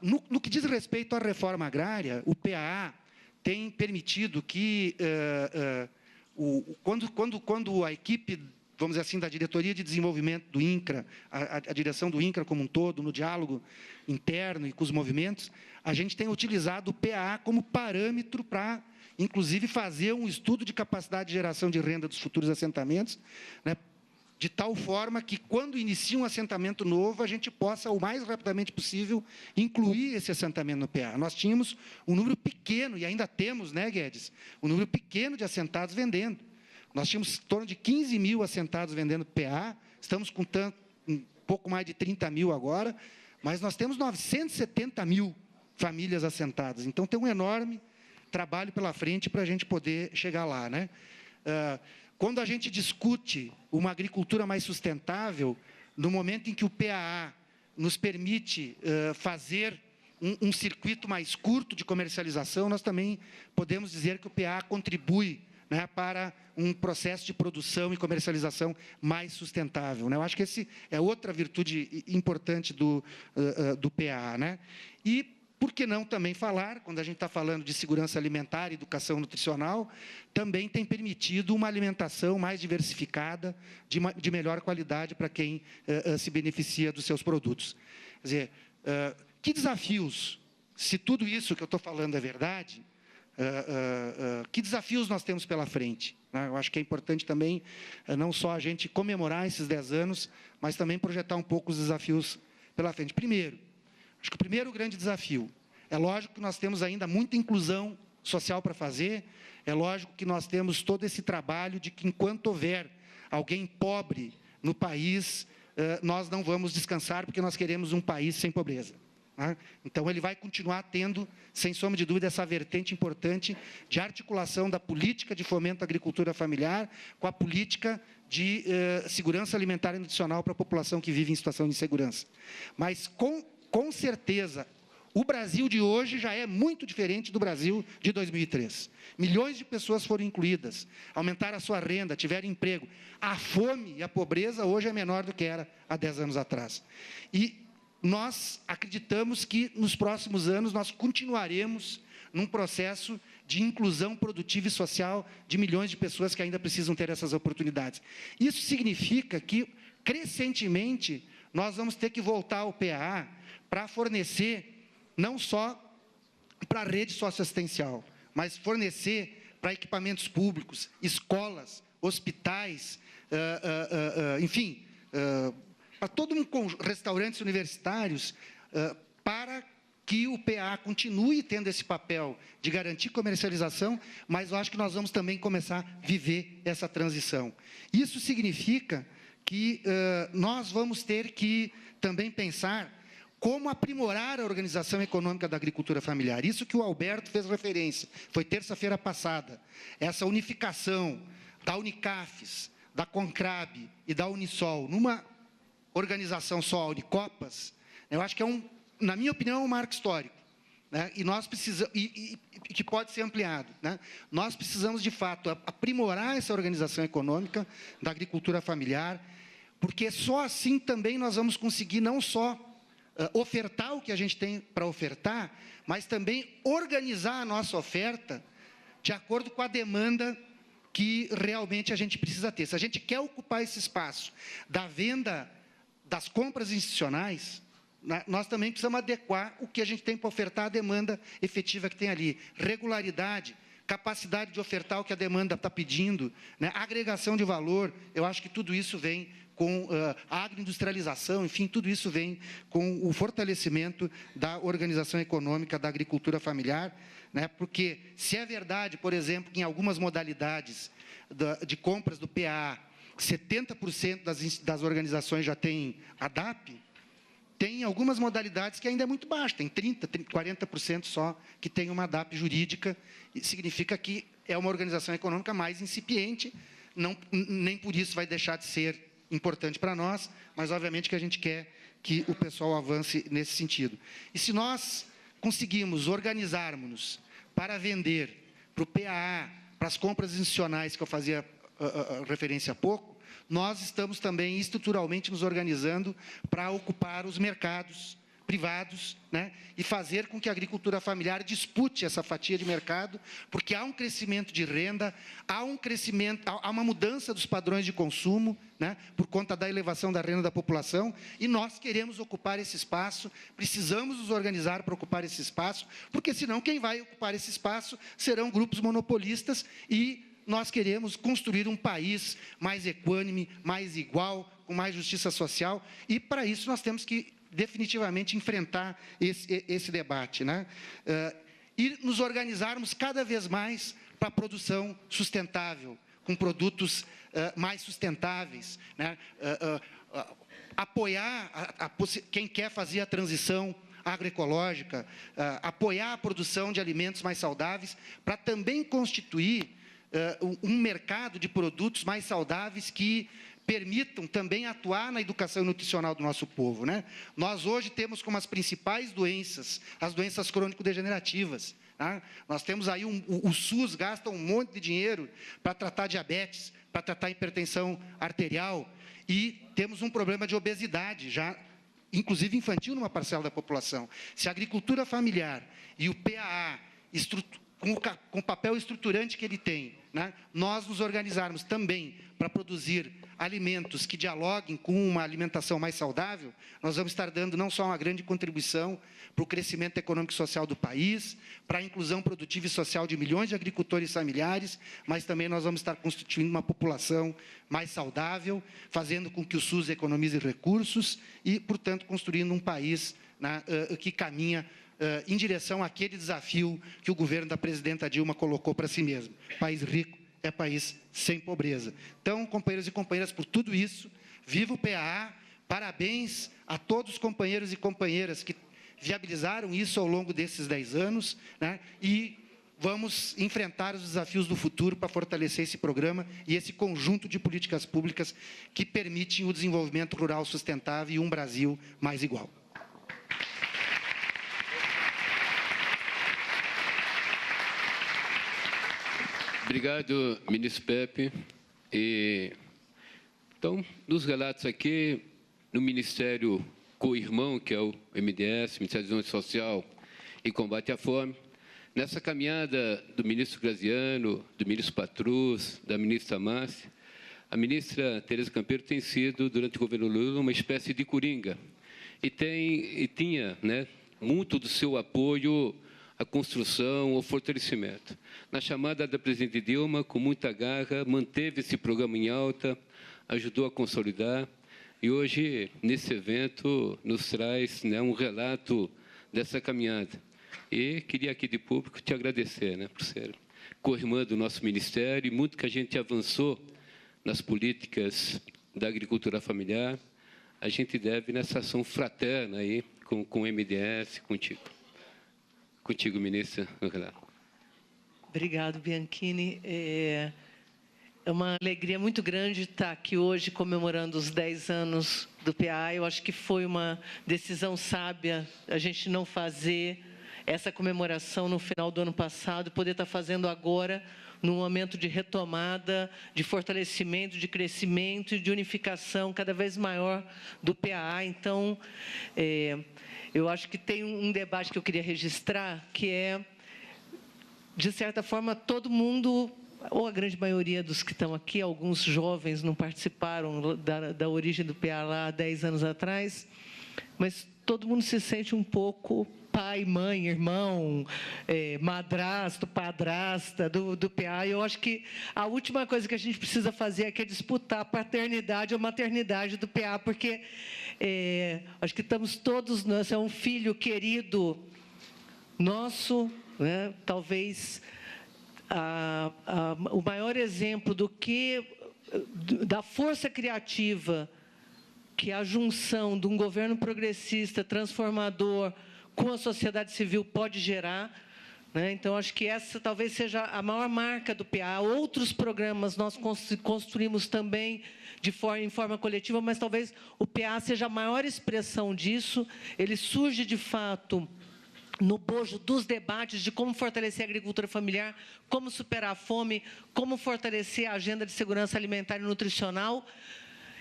No que diz respeito à reforma agrária, o PAA tem permitido que, quando a equipe, vamos dizer assim, da diretoria de desenvolvimento do INCRA, a direção do INCRA como um todo, no diálogo interno e com os movimentos, a gente tem utilizado o PAA como parâmetro para, inclusive, fazer um estudo de capacidade de geração de renda dos futuros assentamentos, né, de tal forma que, quando inicia um assentamento novo, a gente possa, o mais rapidamente possível, incluir esse assentamento no PA. Nós tínhamos um número pequeno, e ainda temos, né, Guedes, um número pequeno de assentados vendendo. Nós tínhamos em torno de 15 mil assentados vendendo PA, estamos com um pouco mais de 30 mil agora, mas nós temos 970 mil famílias assentadas. Então, tem um enorme trabalho pela frente para a gente poder chegar lá, né? Quando a gente discute uma agricultura mais sustentável, no momento em que o PAA nos permite fazer um circuito mais curto de comercialização, nós também podemos dizer que o PAA contribui, né, para um processo de produção e comercialização mais sustentável, né? Eu acho que esse é outra virtude importante do PAA, né? E por que não também falar, quando a gente está falando de segurança alimentar e educação nutricional, também tem permitido uma alimentação mais diversificada, de melhor qualidade para quem se beneficia dos seus produtos. Quer dizer, que desafios, se tudo isso que eu estou falando é verdade, que desafios nós temos pela frente, né? Eu acho que é importante também, não só a gente comemorar esses 10 anos, mas também projetar um pouco os desafios pela frente. Primeiro, acho que o primeiro grande desafio, é lógico que nós temos ainda muita inclusão social para fazer, é lógico que nós temos todo esse trabalho de que, enquanto houver alguém pobre no país, nós não vamos descansar, porque nós queremos um país sem pobreza. Então, ele vai continuar tendo, sem sombra de dúvida, essa vertente importante de articulação da política de fomento à agricultura familiar com a política de segurança alimentar e nutricional para a população que vive em situação de insegurança. Mas, com certeza, o Brasil de hoje já é muito diferente do Brasil de 2003. Milhões de pessoas foram incluídas, aumentaram a sua renda, tiveram emprego. A fome e a pobreza hoje é menor do que era há 10 anos atrás. E nós acreditamos que, nos próximos anos, nós continuaremos num processo de inclusão produtiva e social de milhões de pessoas que ainda precisam ter essas oportunidades. Isso significa que, crescentemente, nós vamos ter que voltar ao PAA para fornecer, não só para a rede socioassistencial, mas fornecer para equipamentos públicos, escolas, hospitais, enfim, para todo restaurantes universitários, para que o PA continue tendo esse papel de garantir comercialização, mas eu acho que nós vamos também começar a viver essa transição. Isso significa que nós vamos ter que também pensar como aprimorar a organização econômica da agricultura familiar. Isso que o Alberto fez referência, foi terça-feira passada. Essa unificação da Unicafes, da Concrab e da Unisol, numa organização só, a Unicopas, eu acho que na minha opinião, é um marco histórico, né? E nós precisamos, que pode ser ampliado, né? Nós precisamos, de fato, aprimorar essa organização econômica da agricultura familiar, porque só assim também nós vamos conseguir não só ofertar o que a gente tem para ofertar, mas também organizar a nossa oferta de acordo com a demanda que realmente a gente precisa ter. Se a gente quer ocupar esse espaço da venda, das compras institucionais, nós também precisamos adequar o que a gente tem para ofertar à demanda efetiva que tem ali. Regularidade, capacidade de ofertar o que a demanda está pedindo, né? Agregação de valor, eu acho que tudo isso vem com a agroindustrialização, enfim, tudo isso vem com o fortalecimento da organização econômica da agricultura familiar, né? Porque se é verdade, por exemplo, que em algumas modalidades de compras do PA, 70% das organizações já têm ADAP, tem algumas modalidades que ainda é muito baixo, tem 30%, 40% só que tem uma ADAP jurídica, e significa que é uma organização econômica mais incipiente, nem por isso vai deixar de ser importante para nós, mas obviamente que a gente quer que o pessoal avance nesse sentido. E se nós conseguimos organizarmos para vender para o PAA, para as compras institucionais que eu fazia referência há pouco, nós estamos também estruturalmente nos organizando para ocupar os mercados privados, né, e fazer com que a agricultura familiar dispute essa fatia de mercado, porque há um crescimento de renda, há uma mudança dos padrões de consumo, né, por conta da elevação da renda da população, e nós queremos ocupar esse espaço, precisamos nos organizar para ocupar esse espaço, porque senão quem vai ocupar esse espaço serão grupos monopolistas, e nós queremos construir um país mais equânime, mais igual, com mais justiça social, e para isso nós temos que definitivamente enfrentar esse debate, né? E nos organizarmos cada vez mais para a produção sustentável, com produtos mais sustentáveis, né? Apoiar quem quer fazer a transição agroecológica, apoiar a produção de alimentos mais saudáveis, para também constituir um mercado de produtos mais saudáveis que permitam também atuar na educação nutricional do nosso povo, né? Nós hoje temos como as principais doenças, as doenças crônico-degenerativas, tá? Nós temos aí, o SUS gasta um monte de dinheiro para tratar diabetes, para tratar hipertensão arterial, e temos um problema de obesidade, já, inclusive infantil, numa parcela da população. Se a agricultura familiar e o PAA, com o papel estruturante que ele tem, né, nós nos organizarmos também para produzir alimentos que dialoguem com uma alimentação mais saudável, nós vamos estar dando não só uma grande contribuição para o crescimento econômico e social do país, para a inclusão produtiva e social de milhões de agricultores familiares, mas também nós vamos estar constituindo uma população mais saudável, fazendo com que o SUS economize recursos e, portanto, construindo um país, né, que caminha em direção àquele desafio que o governo da presidenta Dilma colocou para si mesmo. País rico, é país sem pobreza. Então, companheiros e companheiras, por tudo isso, viva o PAA, parabéns a todos os companheiros e companheiras que viabilizaram isso ao longo desses 10 anos, né? E vamos enfrentar os desafios do futuro para fortalecer esse programa e esse conjunto de políticas públicas que permitem o desenvolvimento rural sustentável e um Brasil mais igual. Obrigado, ministro Pepe. Então, nos relatos aqui, no Ministério co-irmão, que é o MDS, Ministério do Desenvolvimento Social e Combate à Fome, nessa caminhada do ministro Graziano, do ministro Patrus, da ministra Márcia, a ministra Tereza Campelo tem sido, durante o governo Lula, uma espécie de coringa. E tinha, né, muito do seu apoio à construção, ao fortalecimento. Na chamada da presidente Dilma, com muita garra, manteve esse programa em alta, ajudou a consolidar, e hoje, nesse evento, nos traz, né, um relato dessa caminhada. E queria aqui de público te agradecer, né, por ser co-irmã do nosso ministério, e muito que a gente avançou nas políticas da agricultura familiar, a gente deve nessa ação fraterna aí com o MDS, contigo. Contigo, ministra. Obrigado, Bianchini. É uma alegria muito grande estar aqui hoje comemorando os 10 anos do PA. Eu acho que foi uma decisão sábia a gente não fazer essa comemoração no final do ano passado, poder estar fazendo agora, num momento de retomada, de fortalecimento, de crescimento e de unificação cada vez maior do PA. Então, eu acho que tem um debate que eu queria registrar, que é, de certa forma, todo mundo, ou a grande maioria dos que estão aqui, alguns jovens não participaram da origem do PA lá há 10 anos atrás, mas todo mundo se sente um pouco pai, mãe, irmão, madrasto, padrasta do PA. E eu acho que a última coisa que a gente precisa fazer é disputar a paternidade ou maternidade do PA, porque acho que estamos todos, nós, é um filho querido nosso, né? Talvez o maior exemplo da força criativa que a junção de um governo progressista, transformador, com a sociedade civil pode gerar, né? Então, acho que essa talvez seja a maior marca do PA. Outros programas nós construímos também em forma coletiva, mas talvez o PA seja a maior expressão disso. Ele surge, de fato, no bojo dos debates de como fortalecer a agricultura familiar, como superar a fome, como fortalecer a agenda de segurança alimentar e nutricional.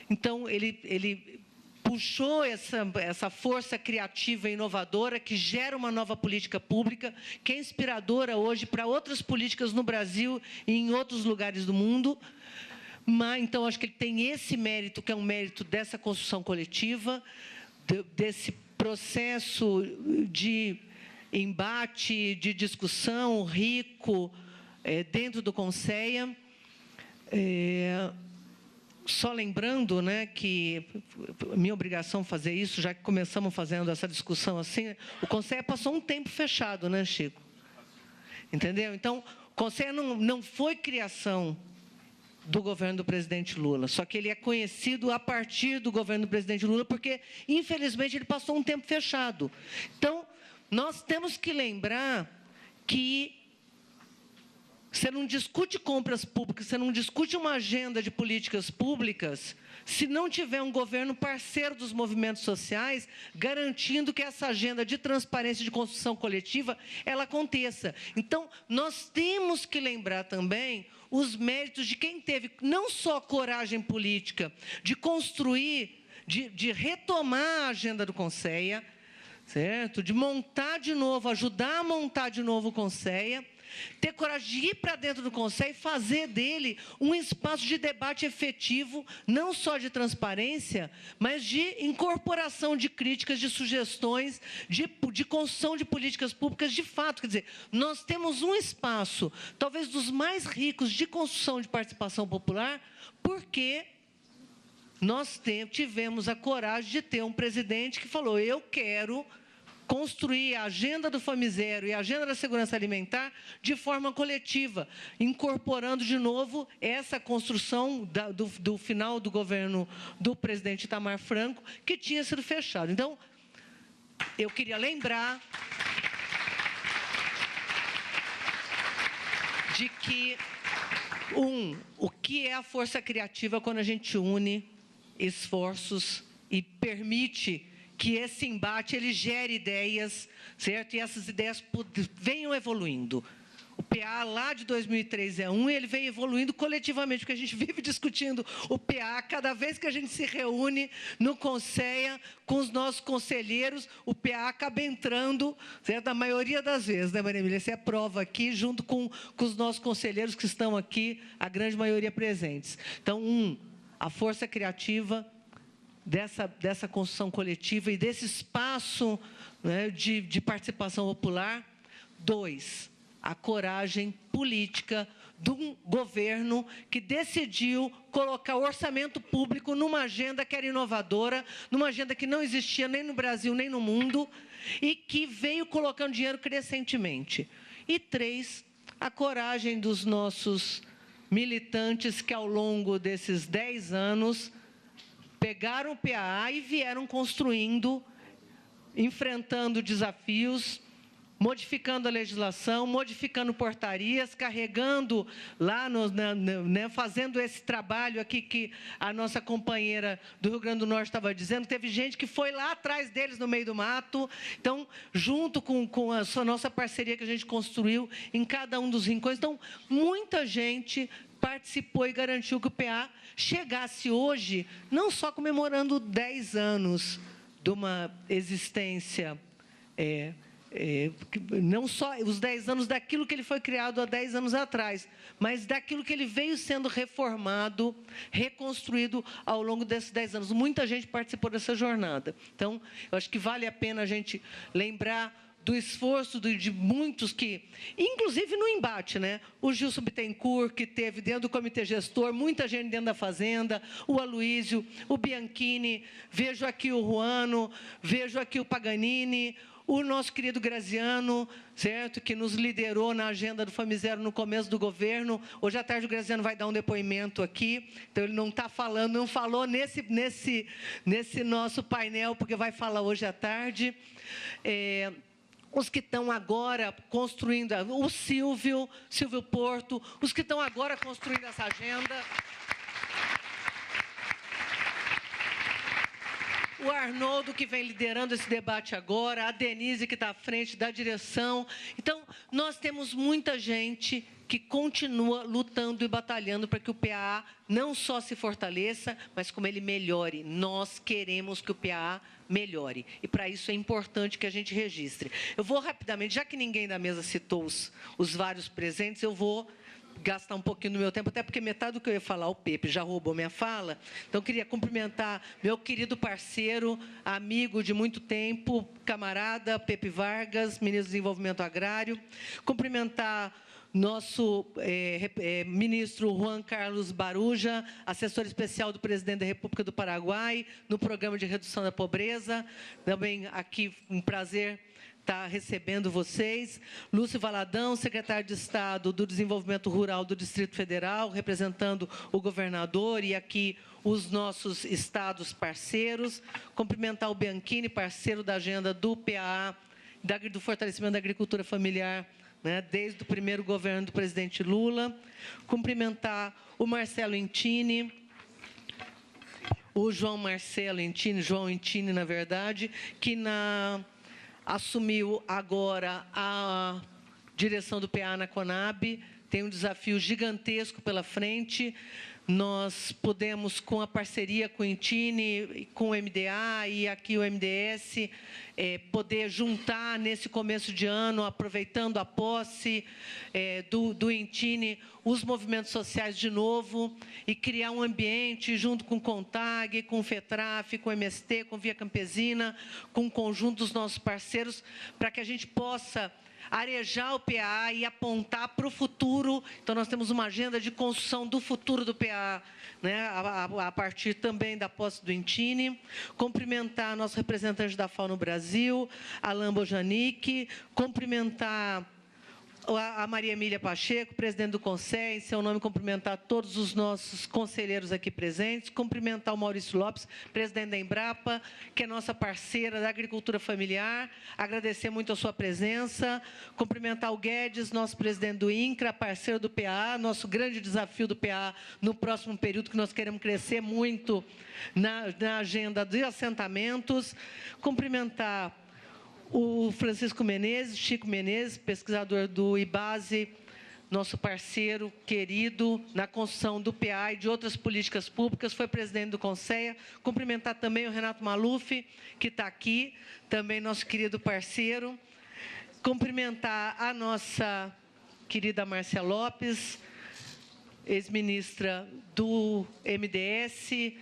Então, ele puxou essa força criativa e inovadora que gera uma nova política pública, que é inspiradora hoje para outras políticas no Brasil e em outros lugares do mundo. Mas, então, acho que ele tem esse mérito, que é um mérito dessa construção coletiva, desse processo de embate, de discussão rico dentro do Conceia. Só lembrando, né, que minha obrigação fazer isso, já que começamos fazendo essa discussão assim, o Conceia passou um tempo fechado, né, Chico? Entendeu? Então, o Conceia não foi criação do governo do presidente Lula, só que ele é conhecido a partir do governo do presidente Lula, porque, infelizmente, ele passou um tempo fechado. Então, nós temos que lembrar que você não discute compras públicas, você não discute uma agenda de políticas públicas se não tiver um governo parceiro dos movimentos sociais, garantindo que essa agenda de transparência e de construção coletiva, ela aconteça. Então, nós temos que lembrar também os méritos de quem teve não só coragem política de construir, de retomar a agenda do Conceia, certo? De montar de novo, ajudar a montar de novo o Conceia, ter coragem de ir para dentro do Conceia e fazer dele um espaço de debate efetivo, não só de transparência, mas de incorporação de críticas, de sugestões, de construção de políticas públicas de fato. Quer dizer, nós temos um espaço, talvez dos mais ricos, de construção de participação popular, porque nós tivemos a coragem de ter um presidente que falou: eu quero construir a agenda do Fome Zero e a agenda da segurança alimentar de forma coletiva, incorporando de novo essa construção do final do governo do presidente Itamar Franco, que tinha sido fechado. Então, eu queria lembrar de que, o que é a força criativa quando a gente une esforços e permite que esse embate ele gere ideias, certo? E essas ideias venham evoluindo. O PA lá de 2003 é e ele vem evoluindo coletivamente, porque a gente vive discutindo o PA, cada vez que a gente se reúne no Conceia com os nossos conselheiros, o PA acaba entrando, certo? A maioria das vezes, né, Maria Emília? Essa é a prova aqui, junto com os nossos conselheiros que estão aqui, a grande maioria presentes. Então, a força criativa dessa construção coletiva e desse espaço, né, de participação popular. 2, a coragem política de um governo que decidiu colocar o orçamento público numa agenda que era inovadora, numa agenda que não existia nem no Brasil nem no mundo, e que veio colocando dinheiro crescentemente. E 3, a coragem dos nossos militantes que, ao longo desses 10 anos, pegaram o PAA e vieram construindo, enfrentando desafios, modificando a legislação, modificando portarias, carregando lá, fazendo esse trabalho aqui que a nossa companheira do Rio Grande do Norte estava dizendo. Teve gente que foi lá atrás deles no meio do mato. Então, junto com a nossa parceria que a gente construiu em cada um dos rincões. Então, muita gente participou e garantiu que o PA chegasse hoje, não só comemorando 10 anos de uma existência, não só os 10 anos daquilo que ele foi criado há 10 anos atrás, mas daquilo que ele veio sendo reformado, reconstruído ao longo desses 10 anos. Muita gente participou dessa jornada. Então, eu acho que vale a pena a gente lembrar do esforço de muitos que, inclusive no embate, né? O Gilson Bittencourt, que teve dentro do comitê gestor, muita gente dentro da Fazenda, o Aloísio, o Bianchini, vejo aqui o Ruano, vejo aqui o Paganini, o nosso querido Graziano, certo? Que nos liderou na agenda do Fome Zero no começo do governo. Hoje à tarde o Graziano vai dar um depoimento aqui, então ele não está falando, não falou nesse nosso painel, porque vai falar hoje à tarde. Os que estão agora construindo, o Silvio Porto, os que estão agora construindo essa agenda. O Arnoldo, que vem liderando esse debate agora, a Denise, que está à frente da direção. Então, nós temos muita gente que continua lutando e batalhando para que o PAA não só se fortaleça, mas como ele melhore. Nós queremos que o PAA melhore. E, para isso, é importante que a gente registre. Eu vou rapidamente, já que ninguém da mesa citou os vários presentes, eu vou gastar um pouquinho do meu tempo, até porque metade do que eu ia falar, o Pepe já roubou minha fala. Então, queria cumprimentar meu querido parceiro, amigo de muito tempo, camarada Pepe Vargas, ministro do Desenvolvimento Agrário. Cumprimentar nosso ministro Juan Carlos Baruja, assessor especial do presidente da República do Paraguai, no programa de redução da pobreza. Também aqui, um prazer estar recebendo vocês. Lúcio Valadão, secretário de Estado do Desenvolvimento Rural do Distrito Federal, representando o governador e aqui os nossos estados parceiros. Cumprimentar o Bianchini, parceiro da agenda do PAA, do fortalecimento da agricultura familiar, né, desde o primeiro governo do presidente Lula. Cumprimentar o Marcelo Intini, o João Intini, na verdade, que assumiu agora a direção do PA na Conab, tem um desafio gigantesco pela frente. Nós podemos, com a parceria com o Intini, com o MDA e aqui o MDS, poder juntar nesse começo de ano, aproveitando a posse do Intini, os movimentos sociais de novo e criar um ambiente junto com o CONTAG, com o FETRAF, com o MST, com Via Campesina, com o conjunto dos nossos parceiros, para que a gente possa arejar o PA e apontar para o futuro. Então, nós temos uma agenda de construção do futuro do PA, né, a partir também da posse do Intine. Cumprimentar nosso representante da FAO no Brasil, Alain Bojanic. Cumprimentar a Maria Emília Pacheco, presidente do Conselho, em seu nome cumprimentar todos os nossos conselheiros aqui presentes, cumprimentar o Maurício Lopes, presidente da Embrapa, que é nossa parceira da agricultura familiar, agradecer muito a sua presença, cumprimentar o Guedes, nosso presidente do INCRA, parceiro do PA, nosso grande desafio do PA no próximo período, que nós queremos crescer muito na agenda de assentamentos, cumprimentar o Francisco Menezes, Chico Menezes, pesquisador do IBASE, nosso parceiro querido na construção do PA e de outras políticas públicas, foi presidente do Conselho. Cumprimentar também o Renato Maluf, que está aqui, também nosso querido parceiro. Cumprimentar a nossa querida Márcia Lopes, ex-ministra do MDS,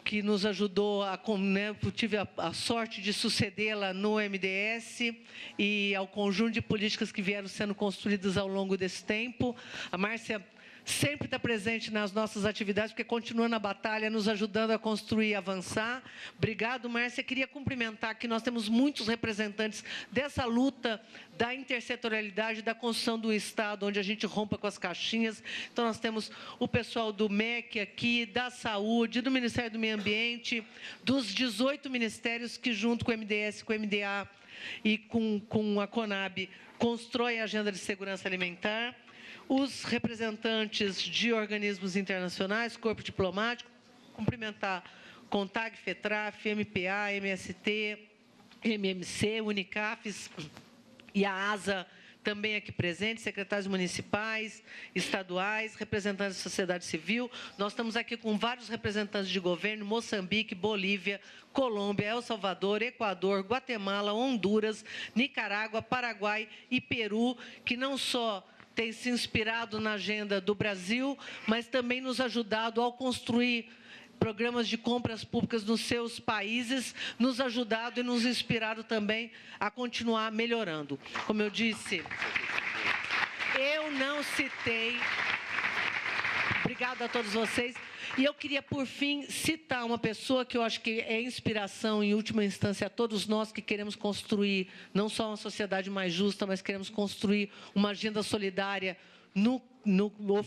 que nos ajudou, né, tive a sorte de sucedê-la no MDS e ao conjunto de políticas que vieram sendo construídas ao longo desse tempo. A Márcia sempre está presente nas nossas atividades, porque continua na batalha, nos ajudando a construir e avançar. Obrigado, Márcia. Queria cumprimentar que nós temos muitos representantes dessa luta da intersetorialidade, da construção do Estado, onde a gente rompa com as caixinhas. Então, nós temos o pessoal do MEC aqui, da Saúde, do Ministério do Meio Ambiente, dos 18 ministérios que, junto com o MDS, com o MDA e com a CONAB, constroem a Agenda de Segurança Alimentar. Os representantes de organismos internacionais, corpo diplomático, cumprimentar CONTAG, FETRAF, MPA, MST, MMC, Unicafes e a ASA, também aqui presentes, secretários municipais, estaduais, representantes da sociedade civil. Nós estamos aqui com vários representantes de governo, Moçambique, Bolívia, Colômbia, El Salvador, Equador, Guatemala, Honduras, Nicarágua, Paraguai e Peru, que não só tem se inspirado na agenda do Brasil, mas também nos ajudado ao construir programas de compras públicas nos seus países, nos ajudado e nos inspirado também a continuar melhorando. Como eu disse, eu não citei... Obrigada a todos vocês. E eu queria, por fim, citar uma pessoa que eu acho que é inspiração, em última instância, a todos nós que queremos construir não só uma sociedade mais justa, mas queremos construir uma agenda solidária,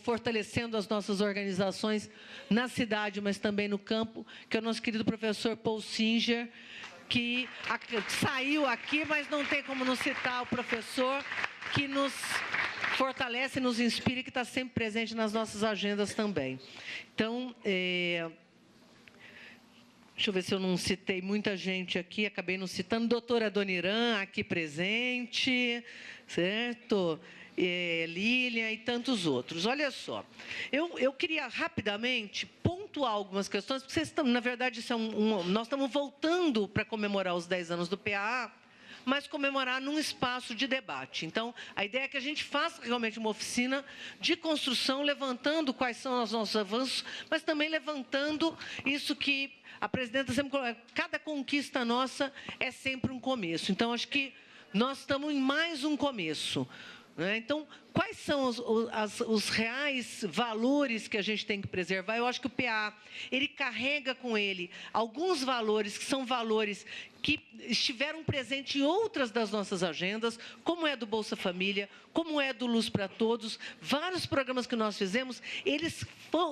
fortalecendo as nossas organizações na cidade, mas também no campo, que é o nosso querido professor Paul Singer, que saiu aqui, mas não tem como não citar o professor, que nos fortalece, nos inspira e que está sempre presente nas nossas agendas também. Então, deixa eu ver se eu não citei muita gente aqui, acabei não citando. Doutora Adoniran, aqui presente, certo? Lilian e tantos outros. Olha só, eu queria rapidamente pontuar algumas questões, porque vocês estão, na verdade, nós estamos voltando para comemorar os 10 anos do PA, mas comemorar num espaço de debate. Então, a ideia é que a gente faça realmente uma oficina de construção, levantando quais são os nossos avanços, mas também levantando isso que a presidenta sempre coloca, cada conquista nossa é sempre um começo. Então, acho que nós estamos em mais um começo. Então, quais são os reais valores que a gente tem que preservar? Eu acho que o PA, ele carrega com ele alguns valores que são valores que estiveram presentes em outras das nossas agendas, como é do Bolsa Família, como é do Luz para Todos. Vários programas que nós fizemos, eles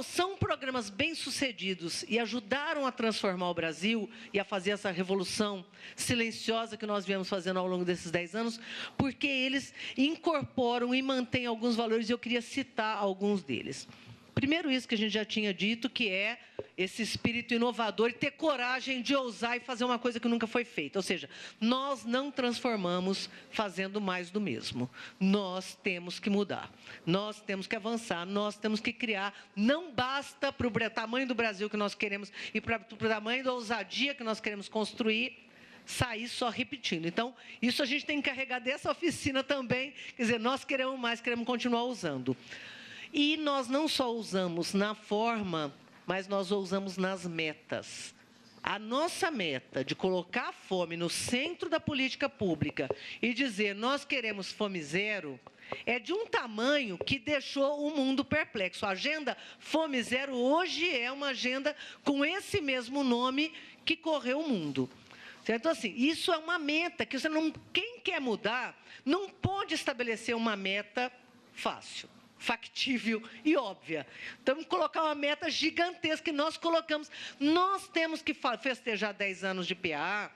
são programas bem-sucedidos e ajudaram a transformar o Brasil e a fazer essa revolução silenciosa que nós viemos fazendo ao longo desses 10 anos, porque eles incorporam e mantêm alguns valores, e eu queria citar alguns deles. Primeiro, isso que a gente já tinha dito, que é esse espírito inovador e ter coragem de ousar e fazer uma coisa que nunca foi feita. Ou seja, nós não transformamos fazendo mais do mesmo. Nós temos que mudar, nós temos que avançar, nós temos que criar. Não basta para o tamanho do Brasil que nós queremos e para o tamanho da ousadia que nós queremos construir, sair só repetindo. Então, isso a gente tem que carregar dessa oficina também. Quer dizer, nós queremos mais, queremos continuar usando. E nós não só usamos na forma, mas nós usamos nas metas. a nossa meta de colocar a fome no centro da política pública e dizer nós queremos fome zero, é de um tamanho que deixou o mundo perplexo. A agenda Fome Zero hoje é uma agenda com esse mesmo nome que correu o mundo. Então, assim, isso é uma meta que quem quer mudar não pode estabelecer uma meta fácil, factível e óbvia. Então, vamos colocar uma meta gigantesca que nós colocamos. Nós temos que festejar 10 anos de PA,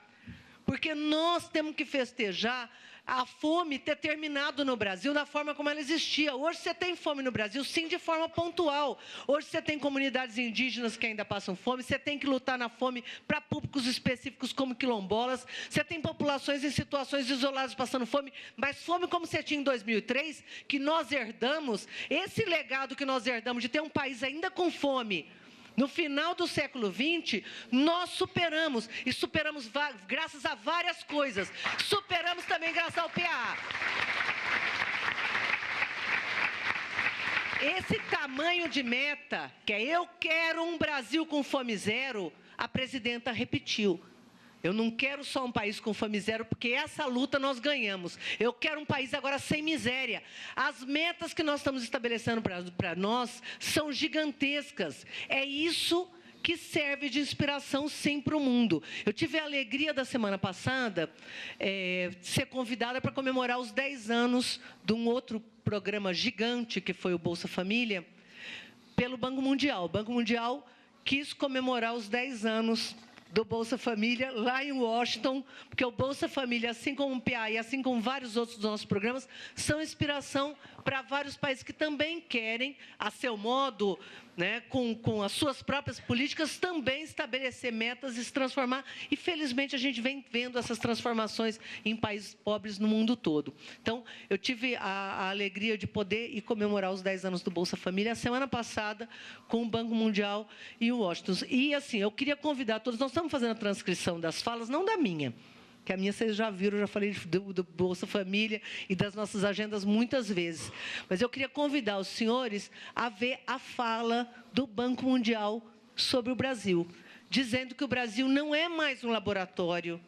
porque nós temos que festejar a fome ter terminado no Brasil da forma como ela existia. Hoje você tem fome no Brasil, sim, de forma pontual. Hoje você tem comunidades indígenas que ainda passam fome, você tem que lutar na fome para públicos específicos como quilombolas, você tem populações em situações isoladas passando fome, mas fome como você tinha em 2003, que nós herdamos, esse legado que nós herdamos de ter um país ainda com fome, no final do século XX, nós superamos, e superamos graças a várias coisas. Superamos também graças ao PA. Esse tamanho de meta, que é eu quero um Brasil com fome zero, a presidenta repetiu. Eu não quero só um país com fome zero, porque essa luta nós ganhamos. Eu quero um país agora sem miséria. As metas que nós estamos estabelecendo para nós são gigantescas. É isso que serve de inspiração, sim, para o mundo. Eu tive a alegria da semana passada ser convidada para comemorar os 10 anos de um outro programa gigante, que foi o Bolsa Família, pelo Banco Mundial. O Banco Mundial quis comemorar os 10 anos do Bolsa Família, lá em Washington, porque o Bolsa Família, assim como o PA e assim como vários outros dos nossos programas, são inspiração para vários países que também querem, a seu modo, né, com as suas próprias políticas, também estabelecer metas e se transformar. E, felizmente, a gente vem vendo essas transformações em países pobres no mundo todo. Então, eu tive a alegria de poder ir comemorar os 10 anos do Bolsa Família a semana passada com o Banco Mundial e o Washington. E, assim, eu queria convidar todos, nós estamos fazendo a transcrição das falas, não da minha, que a minha vocês já viram, eu já falei do Bolsa Família e das nossas agendas muitas vezes. Mas eu queria convidar os senhores a ver a fala do Banco Mundial sobre o Brasil, dizendo que o Brasil não é mais um laboratório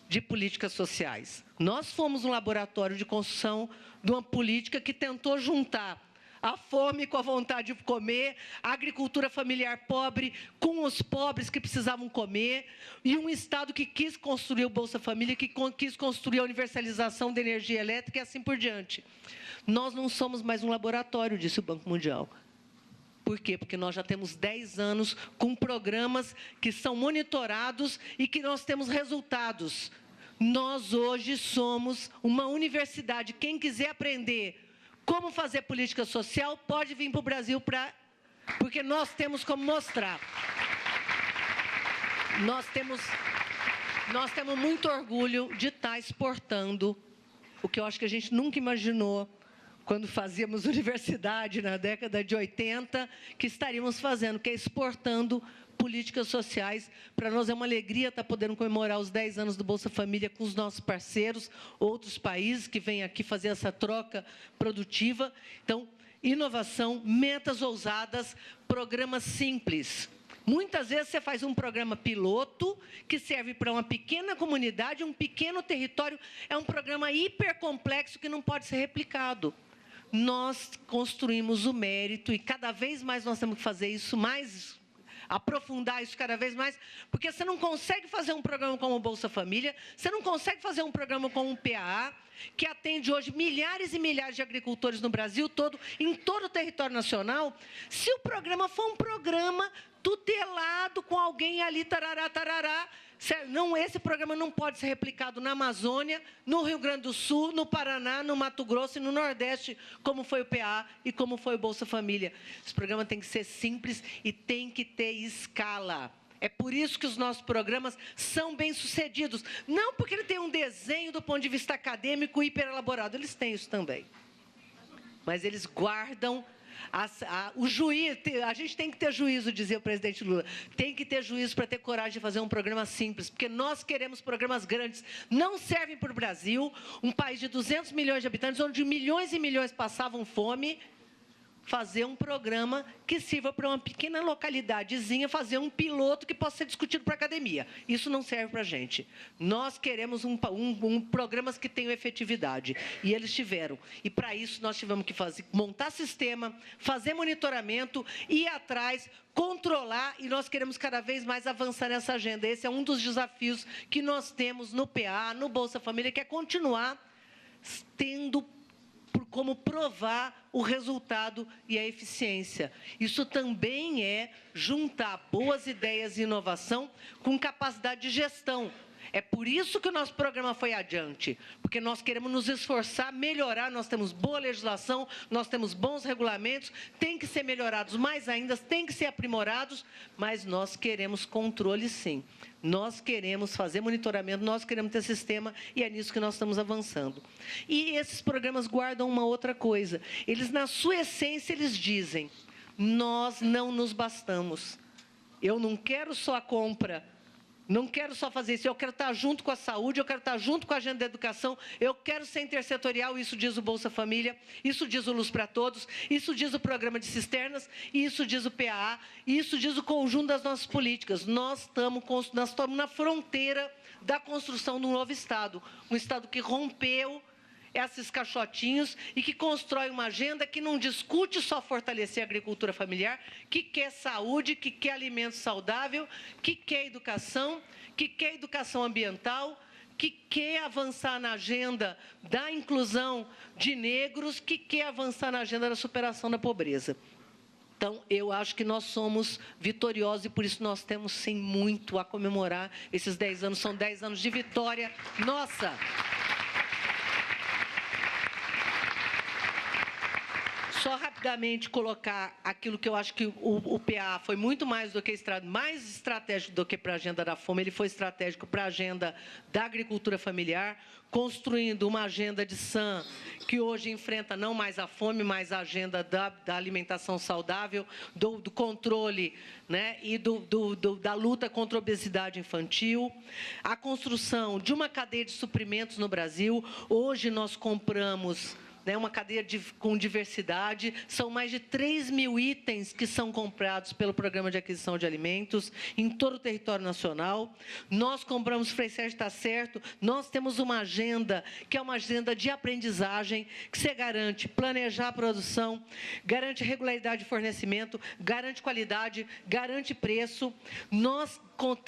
de políticas sociais. Nós fomos um laboratório de construção de uma política que tentou juntar a fome com a vontade de comer, a agricultura familiar pobre com os pobres que precisavam comer, e um Estado que quis construir o Bolsa Família, que quis construir a universalização da energia elétrica e assim por diante. Nós não somos mais um laboratório, disse o Banco Mundial. Por quê? Porque nós já temos 10 anos com programas que são monitorados e que nós temos resultados. Nós hoje somos uma universidade. Quem quiser aprender como fazer política social, pode vir para o Brasil, porque nós temos como mostrar. Nós temos muito orgulho de estar exportando o que eu acho que a gente nunca imaginou quando fazíamos universidade na década de 80, que estaríamos fazendo, que é exportando políticas sociais. Para nós é uma alegria estar podendo comemorar os 10 anos do Bolsa Família com os nossos parceiros, outros países que vêm aqui fazer essa troca produtiva. Então, inovação, metas ousadas, programas simples. Muitas vezes você faz um programa piloto que serve para uma pequena comunidade, um pequeno território. É um programa hipercomplexo que não pode ser replicado. Nós construímos o mérito e cada vez mais nós temos que fazer isso aprofundar isso cada vez mais, porque você não consegue fazer um programa como o Bolsa Família, você não consegue fazer um programa como o PAA, que atende hoje milhares e milhares de agricultores no Brasil todo, em todo o território nacional, se o programa for um programa tutelado com alguém ali, tarará, tarará. Não, esse programa não pode ser replicado na Amazônia, no Rio Grande do Sul, no Paraná, no Mato Grosso e no Nordeste, como foi o PA e como foi o Bolsa Família. Esse programa tem que ser simples e tem que ter escala. É por isso que os nossos programas são bem-sucedidos. Não porque ele tem um desenho do ponto de vista acadêmico hiper-elaborado, eles têm isso também. Mas eles guardam o juízo. A gente tem que ter juízo, dizia o presidente Lula. Tem que ter juízo para ter coragem de fazer um programa simples, porque nós queremos programas grandes. Não servem para o Brasil, um país de 200 milhões de habitantes, onde milhões e milhões passavam fome. fazer um programa que sirva para uma pequena localidadezinha, fazer um piloto que possa ser discutido para a academia. Isso não serve para a gente. Nós queremos programas que tenham efetividade, e eles tiveram. E, para isso, nós tivemos que montar sistema, fazer monitoramento, ir atrás, controlar, e nós queremos cada vez mais avançar nessa agenda. Esse é um dos desafios que nós temos no PA, no Bolsa Família, que é continuar tendo como provar o resultado e a eficiência. Isso também é juntar boas ideias e inovação com capacidade de gestão. É por isso que o nosso programa foi adiante, porque nós queremos nos esforçar, melhorar, nós temos boa legislação, nós temos bons regulamentos, tem que ser melhorados mais ainda, tem que ser aprimorados, mas nós queremos controle, sim. Nós queremos fazer monitoramento, nós queremos ter sistema, e é nisso que nós estamos avançando. E esses programas guardam uma outra coisa. Eles, na sua essência, eles dizem: nós não nos bastamos. Eu não quero só a compra, não quero só fazer isso, eu quero estar junto com a saúde, eu quero estar junto com a agenda da educação, eu quero ser intersetorial, isso diz o Bolsa Família, isso diz o Luz para Todos, isso diz o Programa de Cisternas, isso diz o PAA, isso diz o conjunto das nossas políticas. Nós estamos na fronteira da construção de um novo Estado, um Estado que rompeu esses caixotinhos e que constrói uma agenda que não discute só fortalecer a agricultura familiar, que quer saúde, que quer alimento saudável, que quer educação ambiental, que quer avançar na agenda da inclusão de negros, que quer avançar na agenda da superação da pobreza. Então, eu acho que nós somos vitoriosos e, por isso, nós temos, sim, muito a comemorar esses 10 anos. São 10 anos de vitória nossa. Só rapidamente colocar aquilo que eu acho que o PA foi muito mais do que mais estratégico do que para a agenda da fome, ele foi estratégico para a agenda da agricultura familiar, construindo uma agenda de SAM que hoje enfrenta não mais a fome, mas a agenda da alimentação saudável, do controle, né, e da luta contra a obesidade infantil, a construção de uma cadeia de suprimentos no Brasil. Hoje nós compramos uma cadeia com diversidade, são mais de 3 mil itens que são comprados pelo Programa de Aquisição de Alimentos em todo o território nacional. Nós compramos, Frei Sérgio está certo, nós temos uma agenda que é uma agenda de aprendizagem, que você garante planejar a produção, garante regularidade de fornecimento, garante qualidade, garante preço. Nós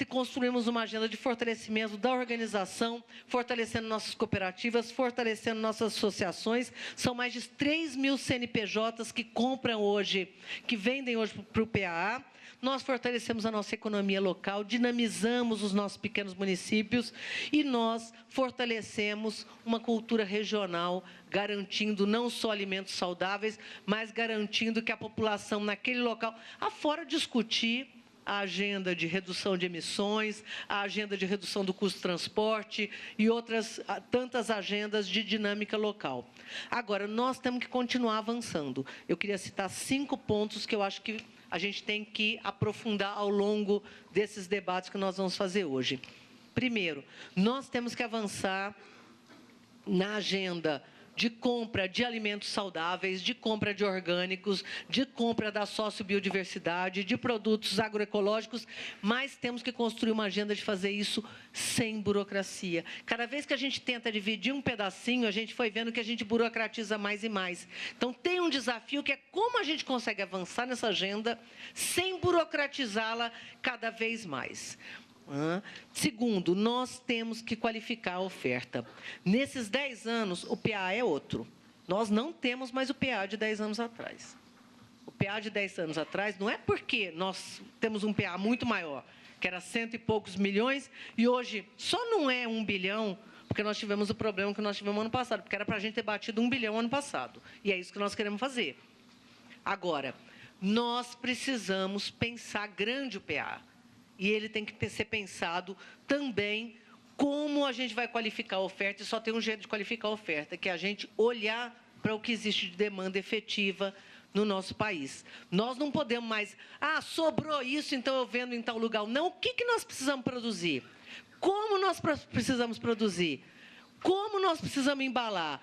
construímos uma agenda de fortalecimento da organização, fortalecendo nossas cooperativas, fortalecendo nossas associações. São mais de 3 mil CNPJs que compram hoje, que vendem hoje para o PAA. Nós fortalecemos a nossa economia local, dinamizamos os nossos pequenos municípios e nós fortalecemos uma cultura regional, garantindo não só alimentos saudáveis, mas garantindo que a população naquele local, afora discutir a agenda de redução de emissões, a agenda de redução do custo de transporte e outras tantas agendas de dinâmica local. Agora, nós temos que continuar avançando. Eu queria citar 5 pontos que eu acho que a gente tem que aprofundar ao longo desses debates que nós vamos fazer hoje. Primeiro, nós temos que avançar na agenda de compra de alimentos saudáveis, de compra de orgânicos, de compra da sociobiodiversidade, de produtos agroecológicos, mas temos que construir uma agenda de fazer isso sem burocracia. Cada vez que a gente tenta dividir um pedacinho, a gente foi vendo que a gente burocratiza mais e mais. Então, tem um desafio que é como a gente consegue avançar nessa agenda sem burocratizá-la cada vez mais. Segundo, nós temos que qualificar a oferta. Nesses 10 anos, o PA é outro. Nós não temos mais o PA de 10 anos atrás. O PA de 10 anos atrás não é porque nós temos um PA muito maior, que era 100 e poucos milhões, e hoje só não é 1 bilhão, porque nós tivemos o problema que nós tivemos ano passado, porque era para a gente ter batido 1 bilhão ano passado. E é isso que nós queremos fazer. Agora, nós precisamos pensar grande o PA. E ele tem que ser pensado também como a gente vai qualificar a oferta, e só tem um jeito de qualificar a oferta, que é a gente olhar para o que existe de demanda efetiva no nosso país. Nós não podemos mais, sobrou isso, então eu vendo em tal lugar. Não, o que nós precisamos produzir? Como nós precisamos produzir? Como nós precisamos embalar?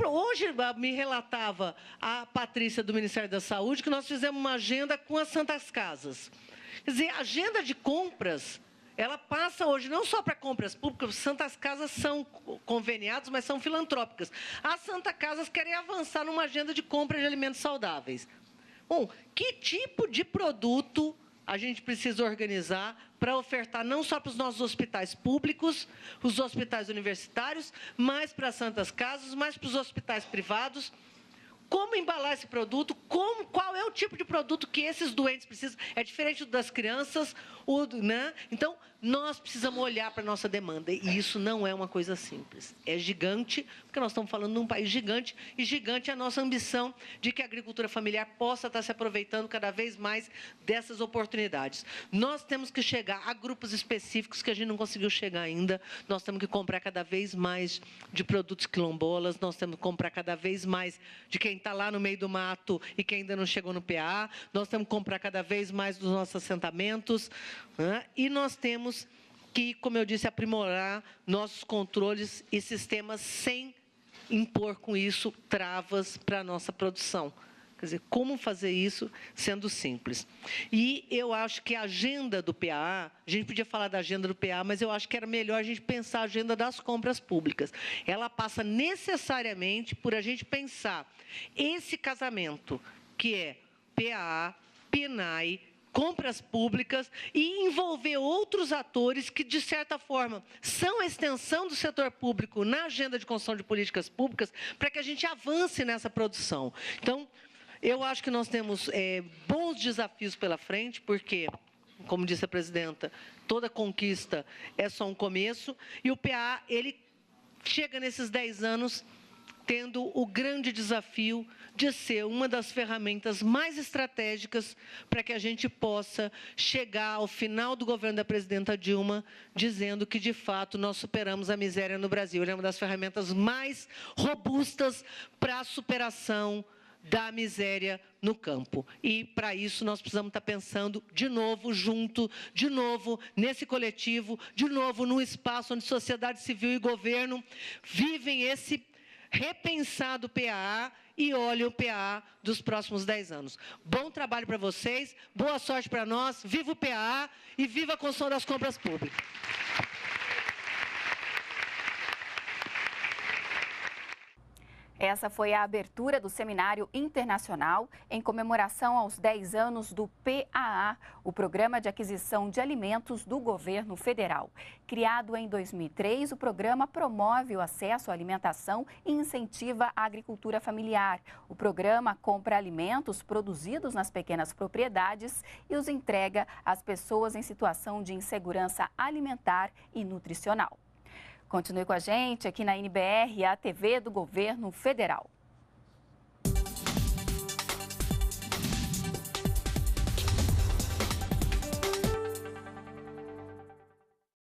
Hoje me relatava a Patrícia do Ministério da Saúde que nós fizemos uma agenda com as Santas Casas. Quer dizer, a agenda de compras, ela passa hoje não só para compras públicas, as Santas Casas são conveniadas, mas são filantrópicas. As Santas Casas querem avançar numa agenda de compra de alimentos saudáveis. Bom, que tipo de produto a gente precisa organizar para ofertar não só para os nossos hospitais públicos, os hospitais universitários, mas para as Santas Casas, mas para os hospitais privados? Como embalar esse produto? Qual é o tipo de produto que esses doentes precisam? É diferente das crianças, né? Então, nós precisamos olhar para a nossa demanda. E isso não é uma coisa simples. É gigante, porque nós estamos falando de um país gigante, e gigante é a nossa ambição de que a agricultura familiar possa estar se aproveitando cada vez mais dessas oportunidades. Nós temos que chegar a grupos específicos que a gente não conseguiu chegar ainda. Nós temos que comprar cada vez mais de produtos quilombolas, nós temos que comprar cada vez mais de quem está lá no meio do mato e que ainda não chegou no PA, nós temos que comprar cada vez mais dos nossos assentamentos, né? E nós temos que, como eu disse, aprimorar nossos controles e sistemas sem impor com isso travas para a nossa produção. Quer dizer, como fazer isso sendo simples? E eu acho que a agenda do PA, a gente podia falar da agenda do PA, mas eu acho que era melhor a gente pensar a agenda das compras públicas. Ela passa necessariamente por a gente pensar esse casamento, que é PA, PNAE, compras públicas, e envolver outros atores que, de certa forma, são a extensão do setor público na agenda de construção de políticas públicas, para que a gente avance nessa produção. Então, eu acho que nós temos bons desafios pela frente, porque, como disse a presidenta, toda conquista é só um começo, e o PA, ele chega nesses 10 anos tendo o grande desafio de ser uma das ferramentas mais estratégicas para que a gente possa chegar ao final do governo da presidenta Dilma dizendo que, de fato, nós superamos a miséria no Brasil. Ele é uma das ferramentas mais robustas para a superação da miséria no campo. E, para isso, nós precisamos estar pensando de novo junto, de novo nesse coletivo, de novo num espaço onde sociedade civil e governo vivem esse repensado PA e olhem o PA dos próximos 10 anos. Bom trabalho para vocês, boa sorte para nós, viva o PA e viva a construção das compras públicas. Essa foi a abertura do Seminário Internacional em comemoração aos 10 anos do PAA, o Programa de Aquisição de Alimentos do Governo Federal. Criado em 2003, o programa promove o acesso à alimentação e incentiva a agricultura familiar. O programa compra alimentos produzidos nas pequenas propriedades e os entrega às pessoas em situação de insegurança alimentar e nutricional. Continue com a gente aqui na NBR, a TV do Governo Federal.